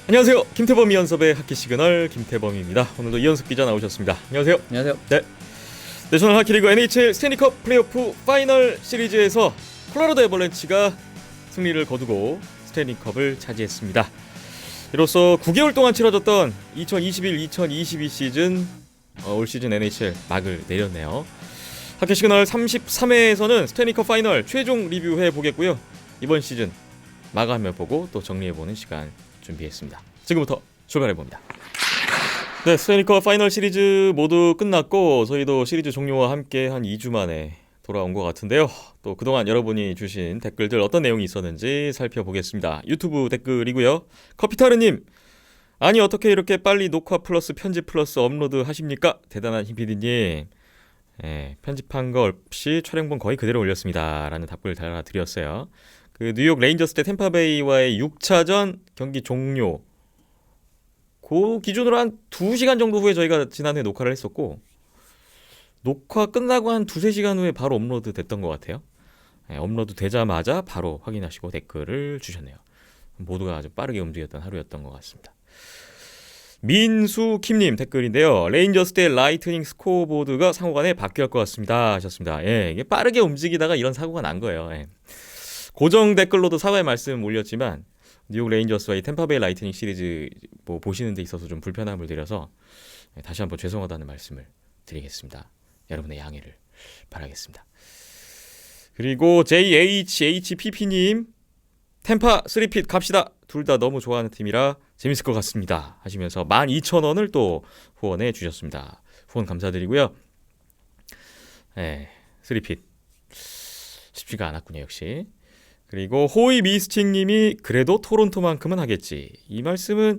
안녕하세요. 김태범 이연섭의 하키 시그널 김태범입니다. 오늘도 이연섭 기자 나오셨습니다. 안녕하세요. 안녕하세요. 네. 내셔널 하키리그 NHL 스탠리컵 플레이오프 파이널 시리즈에서 콜로라도 애벌렌치가 승리를 거두고 스탠리컵을 차지했습니다. 이로써 9개월 동안 치러졌던 2021-2022 시즌 올 시즌 NHL 막을 내렸네요. 하키 시그널 33회에서는 스탠리컵 파이널 최종 리뷰해 보겠고요. 이번 시즌 마감해 보고 또 정리해 보는 시간 준비했습니다. 지금부터 출발해봅니다. 네, 스탠리컵 파이널 시리즈 모두 끝났고 저희도 시리즈 종료와 함께 한 2주 만에 돌아온 것 같은데요. 또 그동안 여러분이 주신 댓글들 어떤 내용이 있었는지 살펴보겠습니다. 유튜브 댓글이고요. 커피타르님, 아니 어떻게 이렇게 빨리 녹화 플러스 편집 플러스 업로드 하십니까? 대단한 힘피디님. 편집한 거 없이 촬영본 거의 그대로 올렸습니다. 라는 답글 달아드렸어요. 그 뉴욕 레인저스 대 템파베이와의 6차전 경기 종료 그 기준으로 한 2시간 정도 후에 저희가 지난해 녹화를 했었고 녹화 끝나고 한 2-3시간 후에 바로 업로드 됐던 것 같아요. 업로드 되자마자 바로 확인하시고 댓글을 주셨네요. 모두가 아주 빠르게 움직였던 하루였던 것 같습니다. 민수킴님 댓글인데요. 레인저스 대 라이트닝 스코어보드가 상호간에 바뀌었을 것 같습니다 하셨습니다. 이게 빠르게 움직이다가 이런 사고가 난 거예요. 고정 댓글로도 사과의 말씀 올렸지만 뉴욕 레인저스와 이 템파베이 라이트닝 시리즈 보시는 데 있어서 좀 불편함을 드려서 다시 한번 죄송하다는 말씀을 드리겠습니다. 여러분의 양해를 바라겠습니다. 그리고 JHHPP님 템파 3핏 갑시다. 둘 다 너무 좋아하는 팀이라 재밌을 것 같습니다 하시면서 12,000원을 또 후원해 주셨습니다. 후원 감사드리고요. 3핏 쉽지가 않았군요. 역시. 그리고 호이 미스팅님이 그래도 토론토만큼은 하겠지. 이 말씀은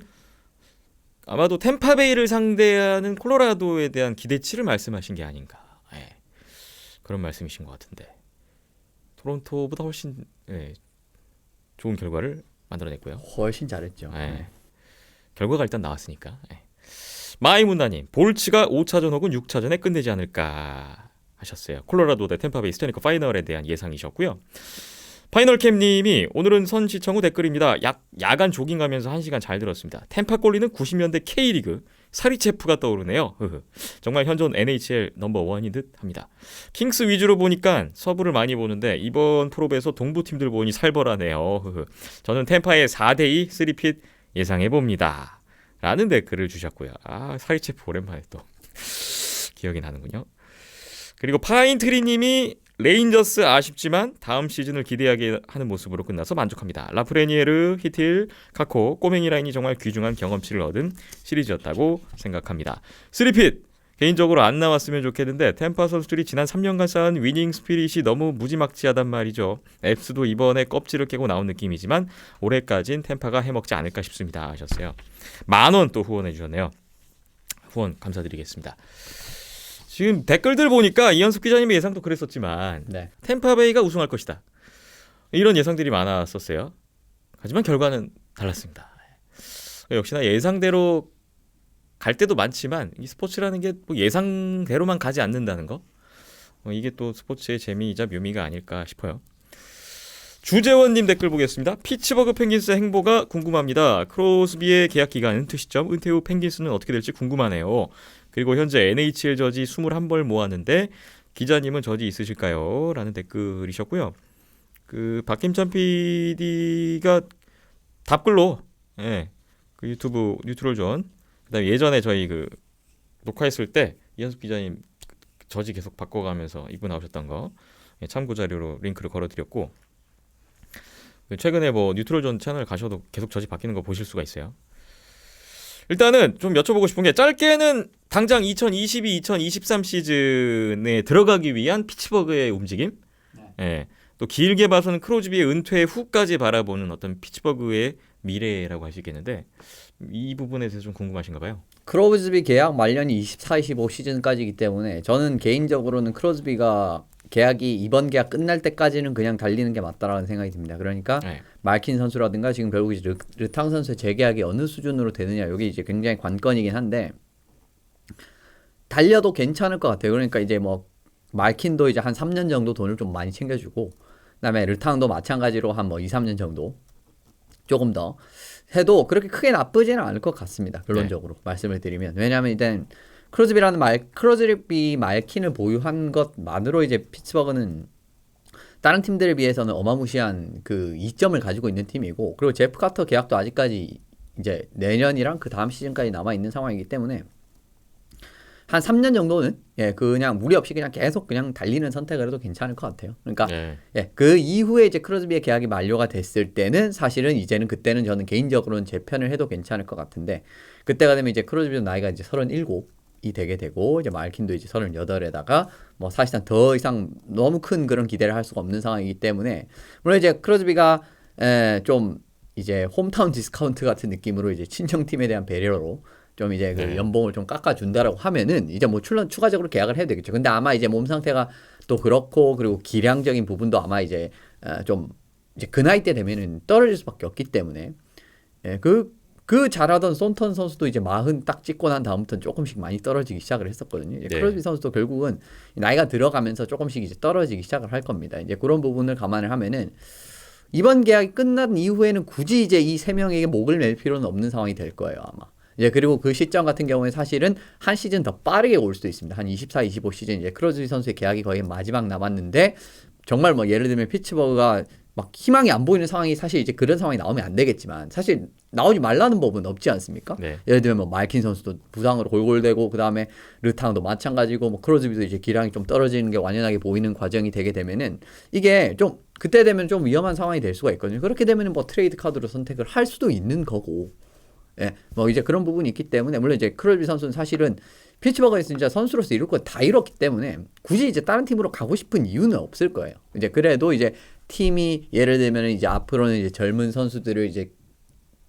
아마도 템파베이를 상대하는 콜로라도에 대한 기대치를 말씀하신 게 아닌가. 그런 말씀이신 것 같은데 토론토보다 훨씬 좋은 결과를 만들어냈고요. 훨씬 잘했죠. 결과가 일단 나왔으니까. 마이문나님 볼츠가 5차전 혹은 6차전에 끝내지 않을까 하셨어요. 콜로라도 대 템파베이 스탠리컵 파이널에 대한 예상이셨고요. 파이널캠님이 오늘은 선 시청 후 댓글입니다. 야간 조깅하면서 1시간 잘 들었습니다. 템파 꼴리는 90년대 K리그 사리체프가 떠오르네요. 정말 현존 NHL 넘버원인 듯 합니다. 킹스 위주로 보니까 서부를 많이 보는데 이번 프로배에서 동부팀들 보니 살벌하네요. 저는 템파의 4대2 3핏 예상해봅니다 라는 댓글을 주셨고요. 사리체프 오랜만에 또 기억이 나는군요. 그리고 파인트리님이 레인저스 아쉽지만 다음 시즌을 기대하게 하는 모습으로 끝나서 만족합니다. 라프레니에르, 히틸, 카코, 꼬맹이 라인이 정말 귀중한 경험치를 얻은 시리즈였다고 생각합니다. 3핏! 개인적으로 안 나왔으면 좋겠는데 템파 선수들이 지난 3년간 쌓은 위닝 스피릿이 너무 무지막지하단 말이죠. 앱스도 이번에 껍질을 깨고 나온 느낌이지만 올해까진 템파가 해먹지 않을까 싶습니다 하셨어요. 10,000원 또 후원해 주셨네요. 후원 감사드리겠습니다. 지금 댓글들 보니까 이현숙 기자님의 예상도 그랬었지만 템파베이가 우승할 것이다. 이런 예상들이 많았었어요. 하지만 결과는 달랐습니다. 역시나 예상대로 갈 때도 많지만 이 스포츠라는 게 뭐 예상대로만 가지 않는다는 거. 이게 또 스포츠의 재미이자 묘미가 아닐까 싶어요. 주재원님 댓글 보겠습니다. 피츠버그 펭귄스의 행보가 궁금합니다. 크로스비의 계약 기간 은퇴 시점, 은퇴 후 펭귄스는 어떻게 될지 궁금하네요. 그리고 현재 NHL 저지 21벌 모았는데 기자님은 저지 있으실까요? 라는 댓글이셨고요. 그 박김찬 PD가 답글로 그 유튜브 뉴트럴존 그다음에 예전에 저희 그 녹화했을 때 이현숙 기자님 저지 계속 바꿔가면서 입고 나오셨던 거 참고 자료로 링크를 걸어드렸고 최근에 뭐 뉴트럴존 채널 가셔도 계속 저지 바뀌는 거 보실 수가 있어요. 일단은 좀 여쭤보고 싶은 게 짧게는 당장 2022-2023 시즌에 들어가기 위한 피츠버그의 움직임, 또 길게 봐서는 크로즈비의 은퇴 후까지 바라보는 어떤 피츠버그의 미래라고 할 수 있겠는데 이 부분에 대해서 좀 궁금하신가 봐요. 크로즈비 계약 만년이 24-25 시즌까지이기 때문에 저는 개인적으로는 크로즈비가 계약이 이번 계약 끝날 때까지는 그냥 달리는 게 맞다라는 생각이 듭니다. 그러니까 말킨 선수라든가 지금 결국 이제 르탕 선수의 재계약이 어느 수준으로 되느냐 여기 이제 굉장히 관건이긴 한데 달려도 괜찮을 것 같아요. 그러니까 이제 뭐 말킨도 이제 한 3년 정도 돈을 좀 많이 챙겨주고 그다음에 르탕도 마찬가지로 한 뭐 2-3년 정도 조금 더 해도 그렇게 크게 나쁘지는 않을 것 같습니다. 결론적으로 말씀을 드리면 왜냐하면 일단 크로즈비 말킨을 보유한 것만으로 이제 피츠버그는 다른 팀들에 비해서는 어마무시한 그 이점을 가지고 있는 팀이고 그리고 제프 카터 계약도 아직까지 이제 내년이랑 그 다음 시즌까지 남아 있는 상황이기 때문에 한 3년 정도는 그냥 무리 없이 그냥 계속 그냥 달리는 선택을 해도 괜찮을 것 같아요. 그러니까 그 이후에 이제 크로스비의 계약이 만료가 됐을 때는 사실은 이제는 그때는 저는 개인적으로는 제 편을 해도 괜찮을 것 같은데 그때가 되면 이제 크로스비도 나이가 이제 37이 되게 되고 이제 말킨도 이제 38에다가 뭐 사실상 더 이상 너무 큰 그런 기대를 할 수가 없는 상황이기 때문에 물론 이제 크로스비가 좀 이제 홈타운 디스카운트 같은 느낌으로 이제 친정팀에 대한 배려로 좀 이제 그 연봉을 좀 깎아준다라고 하면은 이제 뭐 추가적으로 계약을 해야 되겠죠. 근데 아마 이제 몸 상태가 또 그렇고 그리고 기량적인 부분도 아마 이제 좀 이제 그 나이 때 되면은 떨어질 수밖에 없기 때문에 그 잘하던 손턴 선수도 이제 40 딱 찍고 난 다음부터는 조금씩 많이 떨어지기 시작을 했었거든요. 이제 크로스비 선수도 결국은 나이가 들어가면서 조금씩 이제 떨어지기 시작을 할 겁니다. 이제 그런 부분을 감안을 하면은 이번 계약이 끝난 이후에는 굳이 이제 이 세 명에게 목을 맬 필요는 없는 상황이 될 거예요, 아마. 이제 그리고 그 시점 같은 경우에 사실은 한 시즌 더 빠르게 올 수도 있습니다. 한 24, 25 시즌 이제 크로스비 선수의 계약이 거의 마지막 남았는데 정말 뭐 예를 들면 피츠버그가 막 희망이 안 보이는 상황이 사실 이제 그런 상황이 나오면 안 되겠지만 사실 나오지 말라는 법은 없지 않습니까? 예를 들면 뭐 말킨 선수도 부상으로 골골대고 그 다음에 르탕도 마찬가지고 뭐 크로스비도 이제 기량이 좀 떨어지는 게 완연하게 보이는 과정이 되게 되면은 이게 좀 그때 되면 좀 위험한 상황이 될 수가 있거든요. 그렇게 되면은 뭐 트레이드 카드로 선택을 할 수도 있는 거고. 뭐 이제 그런 부분이 있기 때문에 물론 이제 크로스비 선수는 사실은 피츠버그에서 진짜 선수로서 이룰 거 다 이뤘기 때문에 굳이 이제 다른 팀으로 가고 싶은 이유는 없을 거예요. 이제 그래도 이제 팀이 예를 들면 이제 앞으로는 이제 젊은 선수들을 이제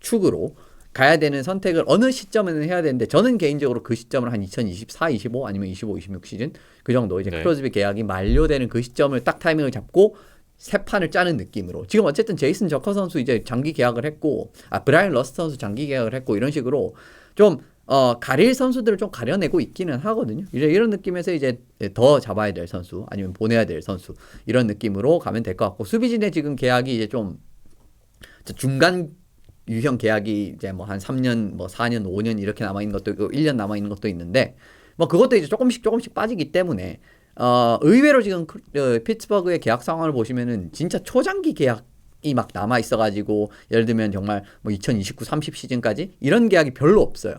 축으로 가야 되는 선택을 어느 시점에는 해야 되는데 저는 개인적으로 그 시점을 한 2024, 25 아니면 25, 26 시즌 그 정도 이제 크로스비 계약이 만료되는 그 시점을 딱 타이밍을 잡고 새 판을 짜는 느낌으로 지금 어쨌든 제이슨 저커 선수 이제 장기 계약을 했고 브라이언 러스트 선수 장기 계약을 했고 이런 식으로 좀 가릴 선수들을 좀 가려내고 있기는 하거든요. 이제 이런 느낌에서 이제 더 잡아야 될 선수 아니면 보내야 될 선수 이런 느낌으로 가면 될 것 같고 수비진의 지금 계약이 이제 좀 중간 유형 계약이 이제 뭐 한 3년 뭐 4년 5년 이렇게 남아 있는 것도 있고 1년 남아 있는 것도 있는데 뭐 그것도 이제 조금씩 빠지기 때문에 의외로 지금 피츠버그의 계약 상황을 보시면은 진짜 초장기 계약이 막 남아 있어가지고 예를 들면 정말 뭐 2029, 30 시즌까지 이런 계약이 별로 없어요.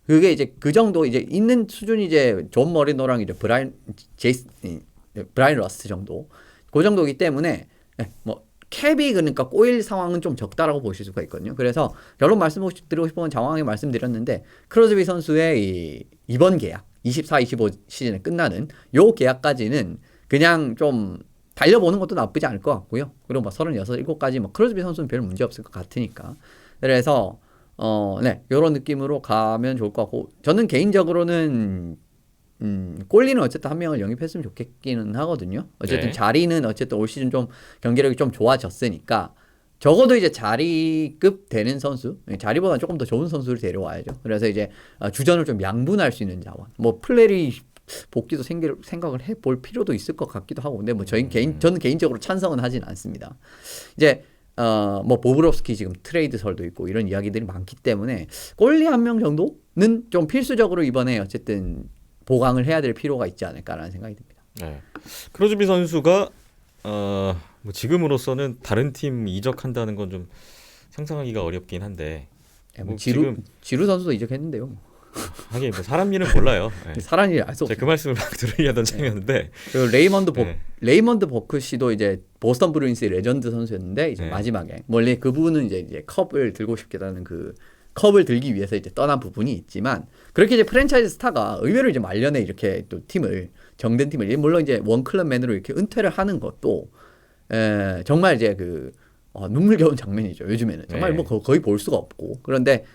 그게 이제 그 정도 이제 있는 수준이 이제 존 머리노랑 이제 브라이언 러스트 정도 그 정도이기 때문에 뭐 캡이 그러니까 꼬일 상황은 좀 적다라고 보실 수가 있거든요. 그래서 결론 말씀드리고 싶은 건 장황하게 말씀드렸는데 크로스비 선수의 이번 계약 24, 25 시즌에 끝나는 요 계약까지는 그냥 좀 달려보는 것도 나쁘지 않을 것 같고요. 그리고 뭐 36, 7까지 뭐 크로스비 선수는 별 문제 없을 것 같으니까. 그래서 요런 느낌으로 가면 좋을 것 같고 저는 개인적으로는 꼴리는 어쨌든 한 명을 영입했으면 좋겠기는 하거든요. 어쨌든 자리는 어쨌든 올 시즌 좀 경기력이 좀 좋아졌으니까 적어도 이제 자리급 되는 선수, 자리보다 조금 더 좋은 선수를 데려와야죠. 그래서 이제 주전을 좀 양분할 수 있는 자원, 뭐 플레리 복귀도 생각을 해볼 필요도 있을 것 같기도 하고, 근데 뭐 저는 개인적으로 찬성은 하진 않습니다. 이제 뭐 보브롭스키 지금 트레이드설도 있고 이런 이야기들이 많기 때문에 꼴리 한 명 정도는 좀 필수적으로 이번에 어쨌든 보강을 해야 될 필요가 있지 않을까라는 생각이 듭니다. 크로스비 선수가 뭐 지금으로서는 다른 팀 이적한다는 건 좀 상상하기가 어렵긴 한데 뭐 지루 선수도 이적했는데요. 하긴 뭐 사람 일은 몰라요. 사람 일 알 수 없어요. 그 말씀을 막 들으려던 참이었는데 레이먼드 버크 씨도 이제 보스턴 브루인스의 레전드 선수였는데 이제 마지막에 원래 그분은 이제 컵을 들고 싶겠다는 그 컵을 들기 위해서 이제 떠난 부분이 있지만 그렇게 이제 프랜차이즈 스타가 의외로 이제 말년에 이렇게 또 정된 팀을 물론 이제 원클럽맨으로 이렇게 은퇴를 하는 것도 정말 이제 눈물겨운 장면이죠. 요즘에는 정말 뭐 거의 볼 수가 없고 그런데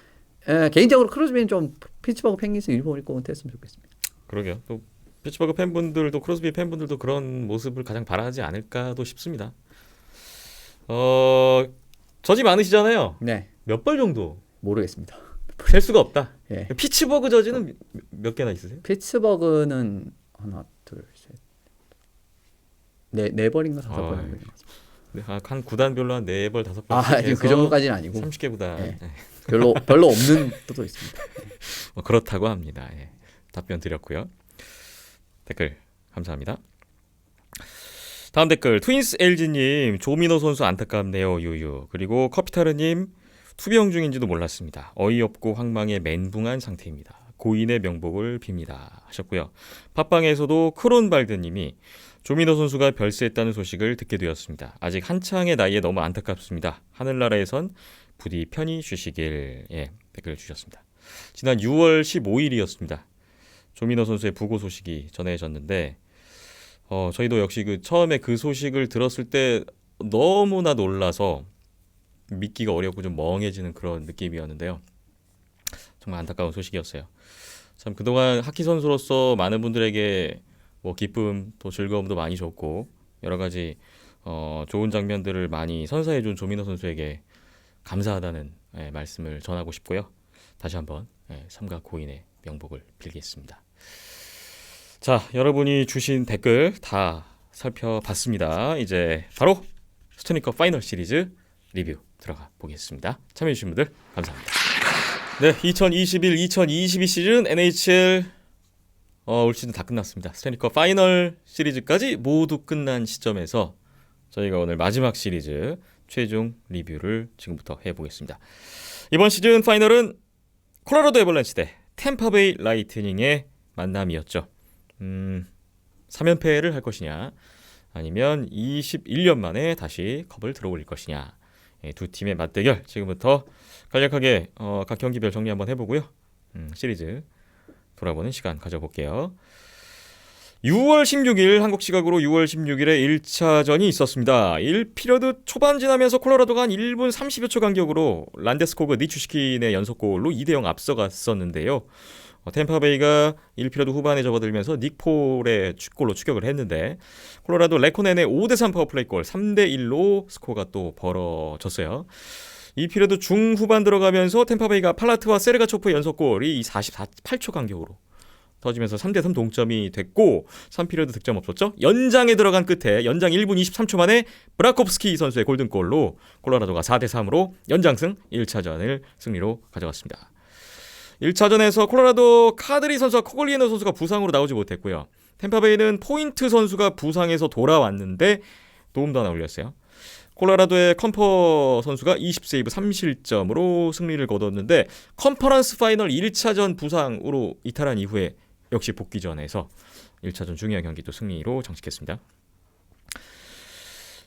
개인적으로 크로스비는 좀 피츠버그 펭귄스 유니폼을 입고 은퇴했으면 좋겠습니다. 그러게요. 또 피츠버그 팬분들도 크로스비 팬분들도 그런 모습을 가장 바라지 않을까도 싶습니다. 저지 많으시잖아요. 네. 몇 벌 정도? 모르겠습니다. 셀 수가 없다. 예. 피츠버그 저지는 몇 개나 있으세요? 피츠버그는 하나, 둘, 셋, 네 벌인가 5번. 한 구단별로 한 4벌 5벌 아니 그 정도까지는 아니고 30개 구단 네. 별로 없는 것도 있습니다. 그렇다고 합니다. 예. 답변 드렸고요. 댓글 감사합니다. 다음 댓글 트윈스 LG님 조민호 선수 안타깝네요 유유. 그리고 커피타르님 투병 중인지도 몰랐습니다. 어이없고 황망에 멘붕한 상태입니다. 고인의 명복을 빕니다 하셨고요. 팟빵에서도 크론발드님이 조민호 선수가 별세했다는 소식을 듣게 되었습니다. 아직 한창의 나이에 너무 안타깝습니다. 하늘나라에선 부디 편히 쉬시길. 예, 댓글 주셨습니다. 지난 6월 15일이었습니다. 조민호 선수의 부고 소식이 전해졌는데 저희도 역시 처음에 그 소식을 들었을 때 너무나 놀라서 믿기가 어렵고 좀 멍해지는 그런 느낌이었는데요. 정말 안타까운 소식이었어요. 참 그동안 하키 선수로서 많은 분들에게 뭐 기쁨 또 즐거움도 많이 줬고 여러 가지 좋은 장면들을 많이 선사해준 조민호 선수에게 감사하다는 말씀을 전하고 싶고요. 다시 한번 삼가 고인의 명복을 빌겠습니다. 자, 여러분이 주신 댓글 다 살펴봤습니다. 이제 바로 스토닉컵 파이널 시리즈 리뷰 들어가 보겠습니다. 참여해주신 분들 감사합니다. 네, 2021-2022 시즌 NHL 올 시즌 다 끝났습니다. 스토닉컵 파이널 시리즈까지 모두 끝난 시점에서 저희가 오늘 마지막 시리즈 최종 리뷰를 지금부터 해보겠습니다. 이번 시즌 파이널은 콜로라도 애벌랜치 대 템파베이 라이트닝의 만남이었죠. 3연패를 할 것이냐 아니면 21년 만에 다시 컵을 들어올릴 것이냐, 두 팀의 맞대결 지금부터 간략하게 각 경기별 정리 한번 해보고요. 시리즈 돌아보는 시간 가져볼게요. 6월 16일 한국 시각으로 6월 16일에 1차전이 있었습니다. 1피리어드 초반 지나면서 콜로라도가 한 1분 30여 초 간격으로 란데스코그 니추시킨의 연속골로 2대0 앞서갔었는데요. 템파베이가 1피리어드 후반에 접어들면서 닉폴의 골로 추격을 했는데 콜로라도 레코넨의 5대3 파워플레이 골 3대1로 스코어가 또 벌어졌어요. 2피리어드 중후반 들어가면서 템파베이가 팔라트와 세르가초프의 연속골이 48초 간격으로 터지면서 3대3 동점이 됐고 3피리어드 득점 없었죠. 연장에 들어간 끝에 연장 1분 23초 만에 브라콥스키 선수의 골든골로 콜로라도가 4대3으로 연장승 1차전을 승리로 가져갔습니다. 1차전에서 콜로라도 카드리 선수와 코글리에노 선수가 부상으로 나오지 못했고요. 템파베이는 포인트 선수가 부상에서 돌아왔는데 도움도 하나 올렸어요. 콜로라도의 컴퍼 선수가 20세이브 3실점으로 승리를 거뒀는데 컨퍼런스 파이널 1차전 부상으로 이탈한 이후에 역시 복귀전에서 1차전 중요한 경기도 승리로 장식했습니다.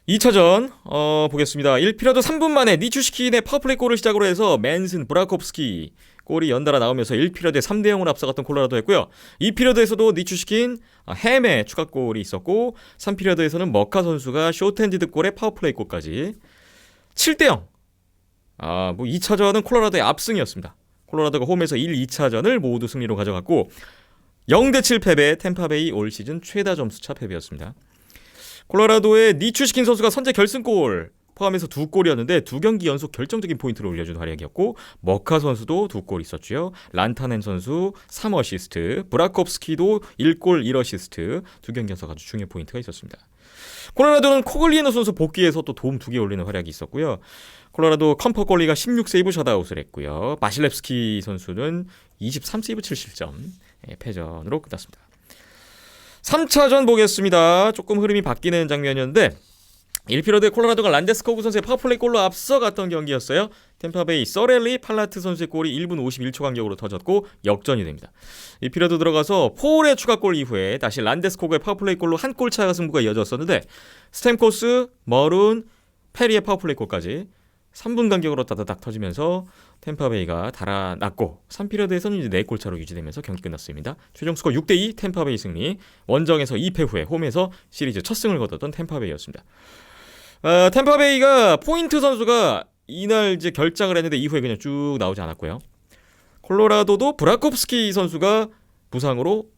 2차전 보겠습니다. 1피리어드 3분 만에 니추시킨의 파워플레이 골을 시작으로 해서 맨슨, 브라콥스키 골이 연달아 나오면서 1피리어드에 3대0으로 앞서갔던 콜로라도였고요. 2피리어드에서도 니추시킨, 햄의 추가골이 있었고 3피리어드에서는 머카 선수가 쇼트핸디드 골에 파워플레이 골까지 7대0. 2차전은 콜로라도의 압승이었습니다. 콜로라도가 홈에서 1, 2차전을 모두 승리로 가져갔고 0대7 패배, 템파베이 올 시즌 최다 점수차 패배였습니다. 콜로라도의 니추시킨 선수가 선제 결승골 포함해서 2골이었는데 2경기 연속 결정적인 포인트를 올려준 활약이었고 머카 선수도 2골 있었고요. 란타넨 선수 3어시스트, 브라콥스키도 1골 1어시스트 2경기 연속 아주 중요한 포인트가 있었습니다. 콜로라도는 코글리에노 선수 복귀해서 또 도움 2개 올리는 활약이 있었고요. 콜로라도 컴퍼 골리가 16세이브 셧아웃을 했고요. 바실렙스키 선수는 23세이브 7실점 패전으로 끝났습니다. 3차전 보겠습니다. 조금 흐름이 바뀌는 장면이었는데 1피리어드에 콜로라도가 란데스코그 선수의 파워플레이 골로 앞서갔던 경기였어요. 템파베이 서렐리 팔라트 선수의 골이 1분 51초 간격으로 터졌고 역전이 됩니다. 2피리어드 들어가서 폴의 추가골 이후에 다시 란데스코그의 파워플레이 골로 한 골 차가 승부가 이어졌었는데 스탬코스, 머룬, 페리의 파워플레이 골까지 3분 간격으로 따다닥 터지면서 템파베이가 달아났고 3피리어드에서는 이제 4골 차로 유지되면서 경기 끝났습니다. 최종 스코어 6대2 템파베이 승리. 원정에서 2패 후에 홈에서 시리즈 첫 승을 거뒀던 템파베이였습니다. 템파베이가 포인트 선수가 이날 이제 결장을 했는데 이후에 그냥 쭉 나오지 않았고요. 콜로라도도 브라콥스키 선수가 부상으로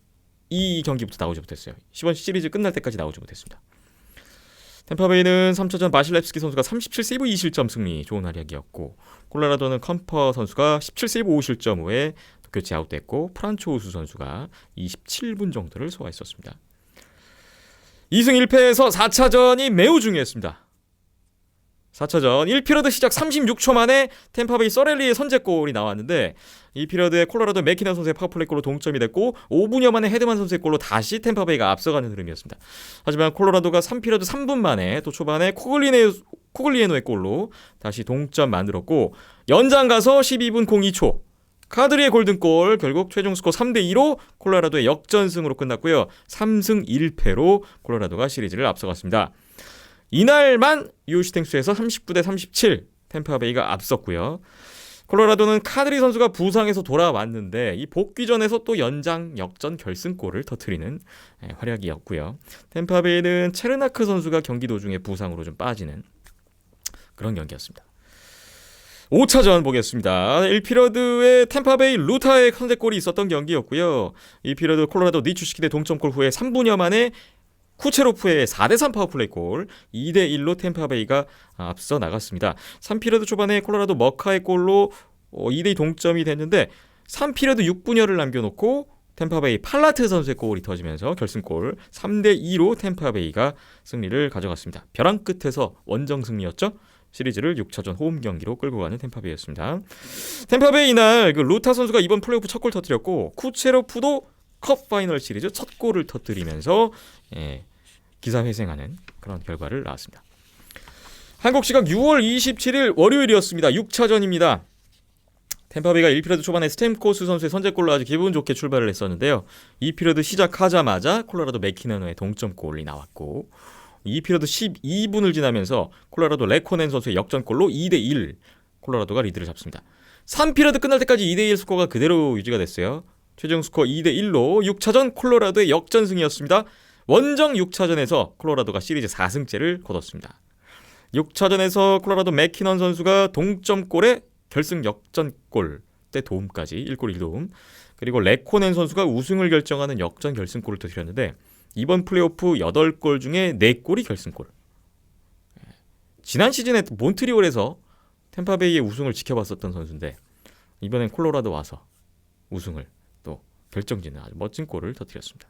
이 경기부터 나오지 못했어요. 이번 시리즈 끝날 때까지 나오지 못했습니다. 템파베이는 3차전 바실렙스키 선수가 37세이브 2실점 승리, 좋은 활약이었고 콜로라도는 컴퍼 선수가 17세이브 5실점 후에 교체 아웃됐고 프란초우스 선수가 27분 정도를 소화했었습니다. 2승 1패에서 4차전이 매우 중요했습니다. 4차전 1피러드 시작 36초 만에 템파베이 서렐리의 선제골이 나왔는데 이 피러드에 콜로라도 맥키넌 선수의 파워플레이골로 동점이 됐고 5분여 만에 헤드만 선수의 골로 다시 템파베이가 앞서가는 흐름이었습니다. 하지만 콜로라도가 3피러드 3분 만에 또 초반에 코글리에노의 골로 다시 동점 만들었고 연장 가서 12분 02초 카드리의 골든골 결국 최종 스코어 3대2로 콜로라도의 역전승으로 끝났고요. 3승 1패로 콜로라도가 시리즈를 앞서갔습니다. 이날만 유슈탱수에서 39대 37 템파베이가 앞섰고요. 콜로라도는 카드리 선수가 부상에서 돌아왔는데 이 복귀전에서 또 연장 역전 결승골을 터뜨리는 활약이었고요. 템파베이는 체르나크 선수가 경기 도중에 부상으로 좀 빠지는 그런 경기였습니다. 5차전 보겠습니다. 1피러드에 템파베이 루타의 선제골이 있었던 경기였고요. 2피러드 콜로라도 니추시키 대 동점골 후에 3분여 만에 쿠체로프의 4대3 파워플레이 골 2대1로 템파베이가 앞서 나갔습니다. 3피러드 초반에 콜로라도 머카의 골로 2대2 동점이 됐는데 3피러드 6분여를 남겨놓고 템파베이 팔라트 선수의 골이 터지면서 결승골 3대2로 템파베이가 승리를 가져갔습니다. 벼랑 끝에서 원정 승리였죠. 시리즈를 6차전 홈 경기로 끌고 가는 템파베이였습니다. 템파베이 이날 루타 선수가 이번 플레이오프 첫 골 터뜨렸고 쿠체로프도 컵 파이널 시리즈 첫 골을 터뜨리면서 기사회생하는 그런 결과를 낳았습니다. 한국 시각 6월 27일 월요일이었습니다. 6차전입니다. 템파베이가 1피러드 초반에 스탬코스 선수의 선제골로 아주 기분 좋게 출발을 했었는데요. 2피러드 시작하자마자 콜로라도 맥키너의 동점골이 나왔고 2피러드 12분을 지나면서 콜로라도 레코넨 선수의 역전골로 2대1 콜로라도가 리드를 잡습니다. 3피러드 끝날 때까지 2대1 스코어가 그대로 유지가 됐어요. 최종 스코어 2대1로 6차전 콜로라도의 역전승이었습니다. 원정 6차전에서 콜로라도가 시리즈 4승째를 거뒀습니다. 6차전에서 콜로라도 맥키넌 선수가 동점골에 결승 역전골 때 도움까지 1골 1도움 그리고 레코넨 선수가 우승을 결정하는 역전 결승골을 터뜨렸는데 이번 플레이오프 8골 중에 4골이 결승골. 지난 시즌에 몬트리올에서 템파베이의 우승을 지켜봤었던 선수인데 이번엔 콜로라도 와서 우승을 또 결정짓는 아주 멋진 골을 터뜨렸습니다.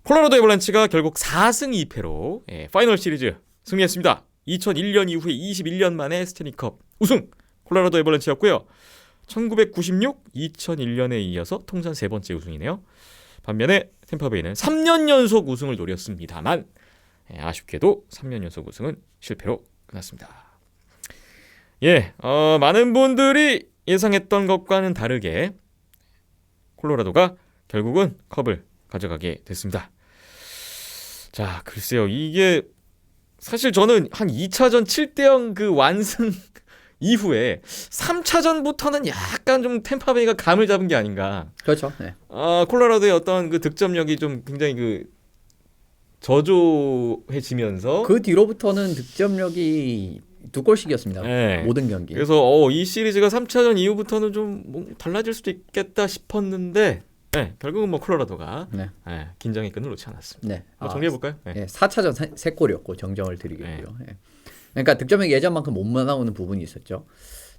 콜로라도 애벌란치가 결국 4승 2패로 파이널 시리즈 승리했습니다. 2001년 이후에 21년 만에 스탠리컵 우승 콜로라도 애벌란치였고요. 1996, 2001년에 이어서 통산 세 번째 우승이네요. 반면에 템파베이는 3년 연속 우승을 노렸습니다만 아쉽게도 3년 연속 우승은 실패로 끝났습니다. 많은 분들이 예상했던 것과는 다르게 콜로라도가 결국은 컵을 가져가게 됐습니다. 자, 글쎄요. 이게 사실 저는 한 2차전 7대0 그 완승 이후에 3차전부터는 약간 좀 템파베이가 감을 잡은 게 아닌가. 그렇죠. 네. 콜로라도의 어떤 그 득점력이 좀 굉장히 그 저조해지면서 그 뒤로부터는 득점력이 2골씩이었습니다. 네. 모든 경기. 그래서 이 시리즈가 3차전 이후부터는 좀 달라질 수도 있겠다 싶었는데 결국은 콜로라도가 긴장의 끈을 놓지 않았습니다. 네. 정리해볼까요? 4차전 3골이었고 정정을 드리겠고요. 그러니까 득점력이 예전만큼 못 나오는 부분이 있었죠.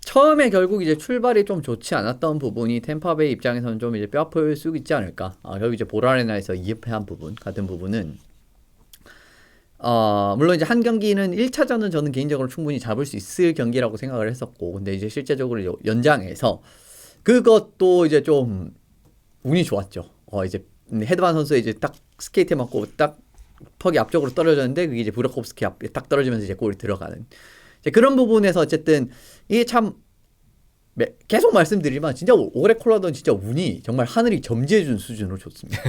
처음에 결국 이제 출발이 좀 좋지 않았던 부분이 템파베이 입장에서는 좀 이제 뼈아플 수 있지 않을까. 결국 이제 보라레나에서 2연패한 부분 같은 부분은 물론 이제 한 경기는 1차전은 저는 개인적으로 충분히 잡을 수 있을 경기라고 생각을 했었고, 근데 이제 실제적으로 연장에서 그것도 이제 좀 운이 좋았죠. 이제 헤드만 선수의 이제 딱 스케이트 맞고 딱 퍽이 앞쪽으로 떨어졌는데 그게 이제 부라콥스키 앞에 딱 떨어지면서 이제 골이 들어가는 이제 그런 부분에서 어쨌든 이게 참 계속 말씀드리지만 진짜 올해 콜라도는 진짜 운이 정말 하늘이 점지해준 수준으로 좋습니다.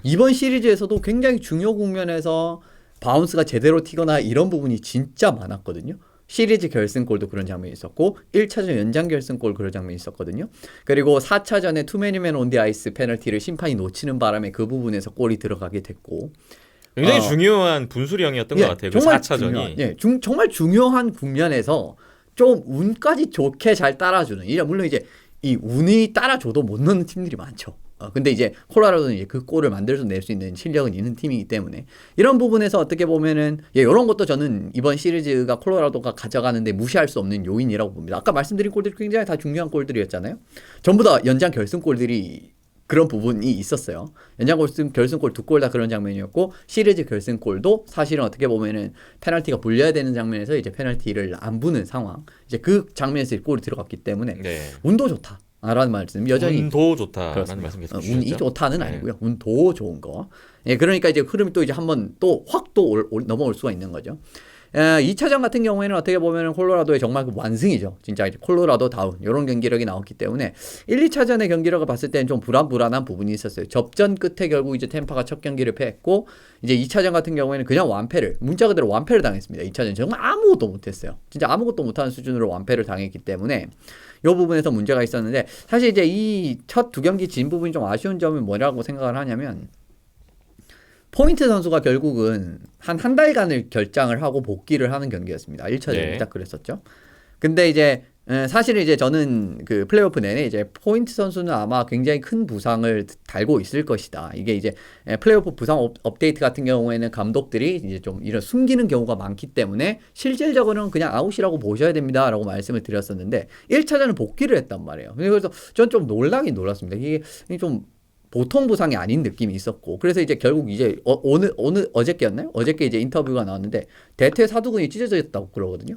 이번 시리즈에서도 굉장히 중요 국면에서 바운스가 제대로 튀거나 이런 부분이 진짜 많았거든요. 시리즈 결승골도 그런 장면이 있었고 1차전 연장 결승골 그런 장면이 있었거든요. 그리고 4차전에 투맨이맨 온 디 아이스 페널티를 심판이 놓치는 바람에 그 부분에서 골이 들어가게 됐고 굉장히 중요한 분수령이었던 것 같아요. 정말 4차전이. 정말 중요한 국면에서 좀 운까지 좋게 잘 따라주는. 물론 이제 이 운이 따라줘도 못 넣는 팀들이 많죠. 근데 이제 콜로라도는 이제 그 골을 만들어서 낼 수 있는 실력은 있는 팀이기 때문에 이런 부분에서 어떻게 보면은 이런 것도 저는 이번 시리즈가 콜로라도가 가져가는데 무시할 수 없는 요인이라고 봅니다. 아까 말씀드린 골들이 굉장히 다 중요한 골들이었잖아요. 전부 다 연장 결승골들이 그런 부분이 있었어요. 연장 결승골 2골 다 그런 장면이었고 시리즈 결승골도 사실은 어떻게 보면은 페널티가 불려야 되는 장면에서 이제 페널티를 안 부는 상황. 이제 그 장면에서 골이 들어갔기 때문에 운도 좋다. 라는 말씀 여전히 운도 좋다라는 그렇습니다. 말씀 계속 주셨죠. 운이 좋다는 아니고요. 운도 좋은 거. 예, 그러니까 이제 흐름이 또 이제 한번 또 확 또 넘어올 수가 있는 거죠. 2차전 같은 경우에는 어떻게 보면 콜로라도의 정말 그 완승이죠. 진짜 이제 콜로라도 다운 이런 경기력이 나왔기 때문에 1, 2차전의 경기력을 봤을 때는 좀 불안한 부분이 있었어요. 접전 끝에 결국 이제 템파가 첫 경기를 패했고 이제 2차전 같은 경우에는 그냥 문자 그대로 완패를 당했습니다. 2차전 정말 아무것도 못했어요. 진짜 아무것도 못하는 수준으로 완패를 당했기 때문에 이 부분에서 문제가 있었는데 사실 이제 이 첫 두 경기 진 부분이 좀 아쉬운 점은 뭐라고 생각을 하냐면 포인트 선수가 결국은 한 달간을 결장을 하고 복귀를 하는 경기였습니다. 1차전이 딱 그랬었죠. 근데 이제 사실은 이제 저는 그 플레이오프 내내 이제 포인트 선수는 아마 굉장히 큰 부상을 달고 있을 것이다. 이게 이제 플레이오프 부상 업데이트 같은 경우에는 감독들이 이제 좀 이런 숨기는 경우가 많기 때문에 실질적으로는 그냥 아웃이라고 보셔야 됩니다라고 말씀을 드렸었는데 1차전은 복귀를 했단 말이에요. 그래서 전 좀 놀라긴 놀랐습니다. 이게 좀 보통 부상이 아닌 느낌이 있었고 그래서 이제 결국 이제 어저께였나요? 어저께 이제 인터뷰가 나왔는데 대퇴 사두근이 찢어졌다고 그러거든요.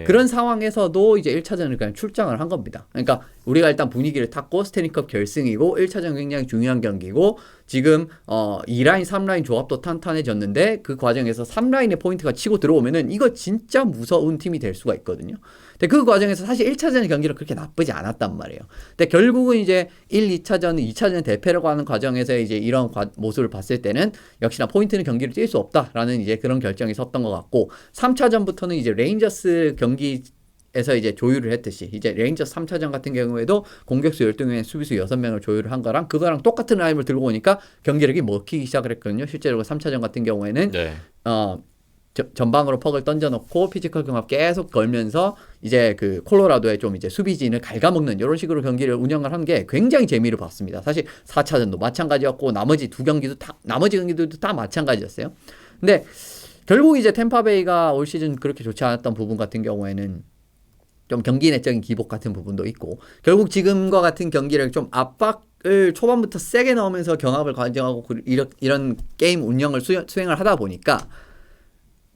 그런 상황에서도 이제 1차전을 그냥 출장을 한 겁니다. 그러니까 우리가 일단 분위기를 탔고 스탠리컵 결승이고 1차전 굉장히 중요한 경기고 지금 2라인 3라인 조합도 탄탄해졌는데 그 과정에서 3라인의 포인트가 치고 들어오면은 이거 진짜 무서운 팀이 될 수가 있거든요. 근데 그 과정에서 사실 1차전 경기는 그렇게 나쁘지 않았단 말이에요. 근데 결국은 이제 1, 2차전, 2차전 대패를 가는 과정에서 이제 이런 모습을 봤을 때는 역시나 포인트는 경기를 뛸 수 없다라는 이제 그런 결정이 섰던 것 같고 3차전부터는 이제 레인저스 경기에서 이제 조율을 했듯이 이제 레인저스 3차전 같은 경우에도 공격수 12명에 수비수 6명을 조율을 한 거랑 그거랑 똑같은 라인을 들고 오니까 경기력이 먹히기 시작을 했거든요. 실제로 3차전 같은 경우에는 전방으로 퍽을 던져놓고 피지컬 경합 계속 걸면서 이제 그 콜로라도의 좀 이제 수비진을 갉아먹는 이런 식으로 경기를 운영을 한 게 굉장히 재미를 봤습니다. 사실 4차전도 마찬가지였고 나머지 경기들도 다 마찬가지였어요. 근데 결국 이제 템파베이가 올 시즌 그렇게 좋지 않았던 부분 같은 경우에는 좀 경기 내적인 기복 같은 부분도 있고 결국 지금과 같은 경기를 좀 압박을 초반부터 세게 넣으면서 경합을 가져가고 이런 게임 운영을 수행을 하다 보니까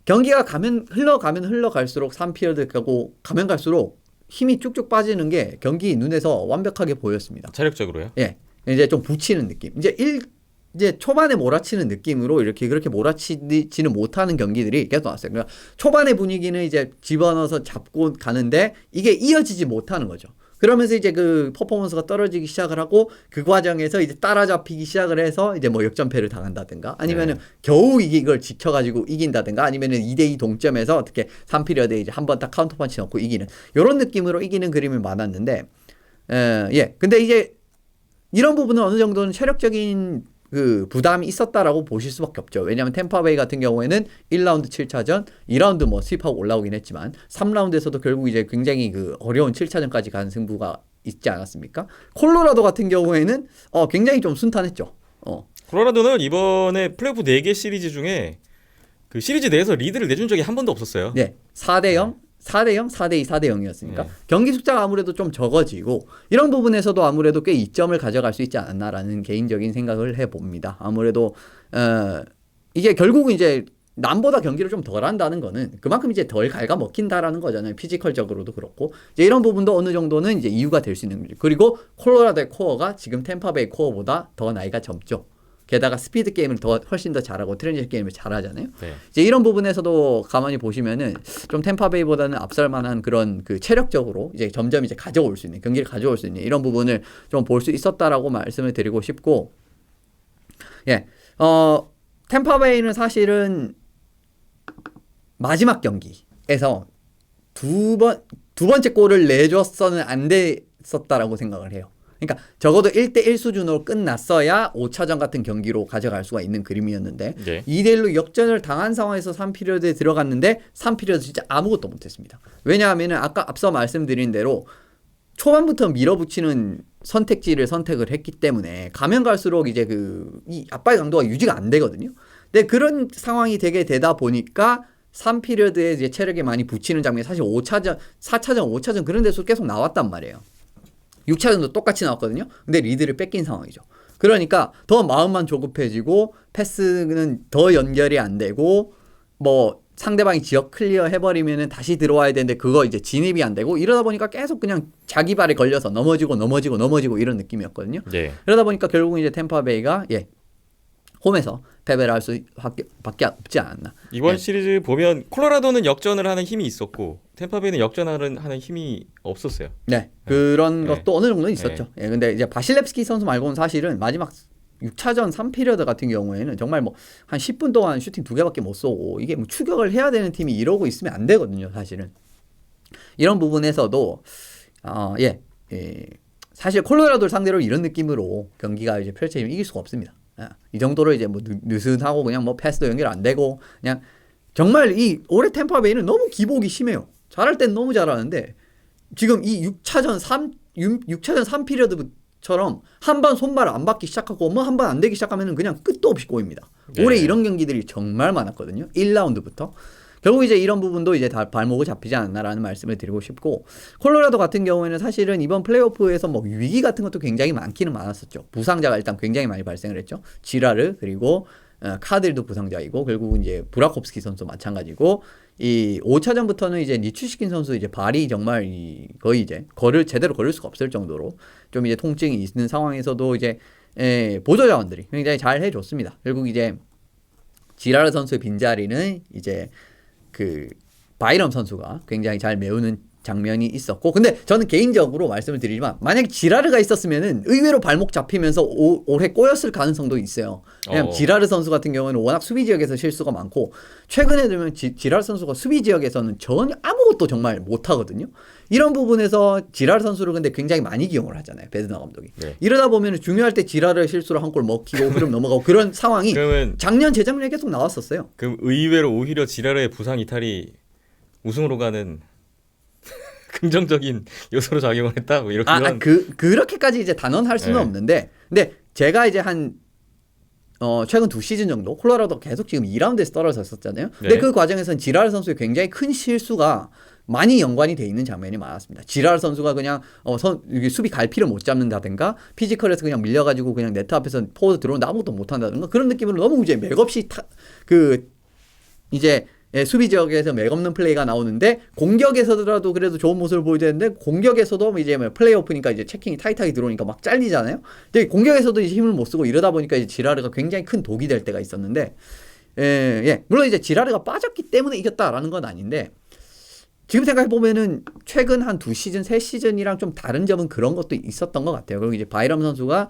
경기가 흘러갈수록 3피어드 가면 갈수록 힘이 쭉쭉 빠지는 게 경기 눈에서 완벽하게 보였습니다. 체력적으로요? 예. 이제 좀 붙이는 느낌. 이제 초반에 몰아치는 느낌으로 그렇게 몰아치지는 못하는 경기들이 계속 나왔어요. 그러니까 초반의 분위기는 이제 집어넣어서 잡고 가는데 이게 이어지지 못하는 거죠. 그러면서 이제 그 퍼포먼스가 떨어지기 시작을 하고 그 과정에서 이제 따라잡히기 시작을 해서 이제 뭐 역전패를 당한다든가 아니면은 겨우 이걸 지켜가지고 이긴다든가 아니면은 2대2 동점에서 어떻게 3피리어드에 이제 한 번 딱 카운터 펀치 넣고 이기는 이런 느낌으로 이기는 그림이 많았는데 근데 이제 이런 부분은 어느 정도는 체력적인 그 부담이 있었다라고 보실 수밖에 없죠. 왜냐하면 템파베이 같은 경우에는 1라운드 7차전, 2라운드 뭐 스윕하고 올라오긴 했지만 3라운드에서도 결국 이제 굉장히 그 어려운 7차전까지 간 승부가 있지 않았습니까? 콜로라도 같은 경우에는 굉장히 좀 순탄했죠. 콜로라도는 이번에 플레이오프 4개 시리즈 중에 그 시리즈 내에서 리드를 내준 적이 한 번도 없었어요. 네. 4대0, 4대0, 4대2, 4대0이었으니까 경기 숫자가 아무래도 좀 적어지고 이런 부분에서도 아무래도 꽤 이점을 가져갈 수 있지 않았나라는 개인적인 생각을 해봅니다. 아무래도 이게 결국은 이제 남보다 경기를 좀 덜 한다는 거는 그만큼 이제 덜 갉아먹힌다라는 거잖아요. 피지컬적으로도 그렇고 이제 이런 부분도 어느 정도는 이제 이유가 될 수 있는 거죠. 그리고 콜로라도의 코어가 지금 템파베이 코어보다 더 나이가 젊죠. 게다가 스피드 게임을 훨씬 더 잘하고 트랜지션 게임을 잘하잖아요. 이제 이런 부분에서도 가만히 보시면은 좀 템파베이보다는 앞설 만한 그런 그 체력적으로 이제 점점 이제 가져올 수 있는 경기를 가져올 수 있는 이런 부분을 좀 볼 수 있었다라고 말씀을 드리고 싶고 템파베이는 사실은 마지막 경기에서 두 번째 골을 내줬어는 안 됐었다라고 생각을 해요. 그러니까 적어도 1대1 수준으로 끝났어야 5차전 같은 경기로 가져갈 수가 있는 그림이었는데 2대1로 역전을 당한 상황에서 3피리어드에 들어갔는데 3피리어드 진짜 아무것도 못했습니다. 왜냐하면 아까 앞서 말씀드린 대로 초반부터 밀어붙이는 선택지를 선택을 했기 때문에 가면 갈수록 이제 이 압박의 강도가 유지가 안 되거든요. 근데 그런 상황이 되다 보니까 3피리어드에 이제 체력에 많이 붙이는 장면이 사실 5차전, 4차전, 5차전 그런 데서 계속 나왔단 말이에요. 6차전도 똑같이 나왔거든요. 근데 리드를 뺏긴 상황이죠. 그러니까 더 마음만 조급해지고 패스는 더 연결이 안 되고 뭐 상대방이 지역 클리어 해버리면은 다시 들어와야 되는데 그거 이제 진입이 안 되고 이러다 보니까 계속 그냥 자기 발에 걸려서 넘어지고 이런 느낌이었거든요. 네. 그러다 보니까 결국은 이제 템파베이가 홈에서 패배를 할 수밖에 없지 않았나. 이번 시리즈 보면 콜로라도는 역전을 하는 힘이 있었고 템파베이는 역전하는 힘이 없었어요. 네, 그런 네. 것도 어느 정도는 있었죠. 근데 이제 바실렙스키 선수 말고는 사실은 마지막 6차전 3피리어드 같은 경우에는 정말 뭐 한 10분 동안 슈팅 2개밖에 못 쏘고 이게 뭐 추격을 해야 되는 팀이 이러고 있으면 안 되거든요, 사실은. 이런 부분에서도 사실 콜로라도를 상대로 이런 느낌으로 경기가 이제 펼쳐지면 이길 수가 없습니다. 이 정도로 이제 뭐 느슨하고 그냥 뭐 패스도 연결 안 되고 그냥 정말 이 올해 템파베이는 너무 기복이 심해요. 잘할 땐 너무 잘하는데 지금 이 6차전 3피리어드처럼 한 번 손발 안 받기 시작하고 뭐 한 번 안 되기 시작하면은 그냥 끝도 없이 꼬입니다. 올해 이런 경기들이 정말 많았거든요. 1라운드부터. 결국 이제 이런 부분도 이제 다 발목을 잡히지 않았나라는 말씀을 드리고 싶고, 콜로라도 같은 경우에는 사실은 이번 플레이오프에서 뭐 위기 같은 것도 굉장히 많기는 많았었죠. 부상자가 일단 굉장히 많이 발생을 했죠. 지라르 그리고 카들도 부상자이고, 결국은 이제 브라콥스키 선수 마찬가지고, 이 5차전부터는 이제 니추시킨 선수 이제 발이 정말 거의 이제 제대로 걸을 수가 없을 정도로 좀 이제 통증이 있는 상황에서도 이제 보조 자원들이 굉장히 잘 해줬습니다. 결국 이제 지라르 선수의 빈자리는 이제 그 바이럼 선수가 굉장히 잘 메우는 장면이 있었고, 근데 저는 개인적으로 말씀을 드리지만 만약에 지라르가 있었으면은 의외로 발목 잡히면서 올해 꼬였을 가능성도 있어요. 왜냐면 지라르 선수 같은 경우는 워낙 수비 지역에서 실수가 많고, 최근에 들면 지라르 선수가 수비 지역에서는 전혀 아무것도 정말 못하거든요. 이런 부분에서 지라르 선수를 근데 굉장히 많이 기용을 하잖아요, 베드너 감독이. 네. 이러다 보면 중요할 때 지라르의 실수로 한 골 먹히고 흐름 넘어가고 그런 상황이 작년 재작년에 계속 나왔었어요. 그럼 의외로 오히려 지라르의 부상 이탈이 우승으로 가는 긍정적인 요소로 작용을 했다, 뭐 이런. 그렇게까지 이제 단언할 수는 없는데, 근데 제가 이제 최근 2시즌 정도 콜로라도 계속 지금 2라운드에서 떨어졌었잖아요. 근데 그 과정에서는 지라르 선수의 굉장히 큰 실수가 많이 연관이 돼 있는 장면이 많았습니다. 지라르 선수가 그냥 수비 갈피를 못 잡는다든가, 피지컬에서 그냥 밀려가지고 그냥 네트 앞에서 포워드 들어오는데 아무것도 못 한다든가, 그런 느낌으로 너무 이제 맥없이 수비 지역에서 맥없는 플레이가 나오는데, 공격에서라도 그래도 좋은 모습을 보여야 되는데, 공격에서도 이제 플레이오프니까 이제 체킹이 타이트하게 들어오니까 막 잘리잖아요. 근데 공격에서도 이제 힘을 못 쓰고 이러다 보니까 이제 지라르가 굉장히 큰 독이 될 때가 있었는데, 물론 이제 지라르가 빠졌기 때문에 이겼다라는 건 아닌데, 지금 생각해 보면은 최근 한 2시즌, 3시즌이랑 좀 다른 점은 그런 것도 있었던 것 같아요. 그리고 이제 바이럼 선수가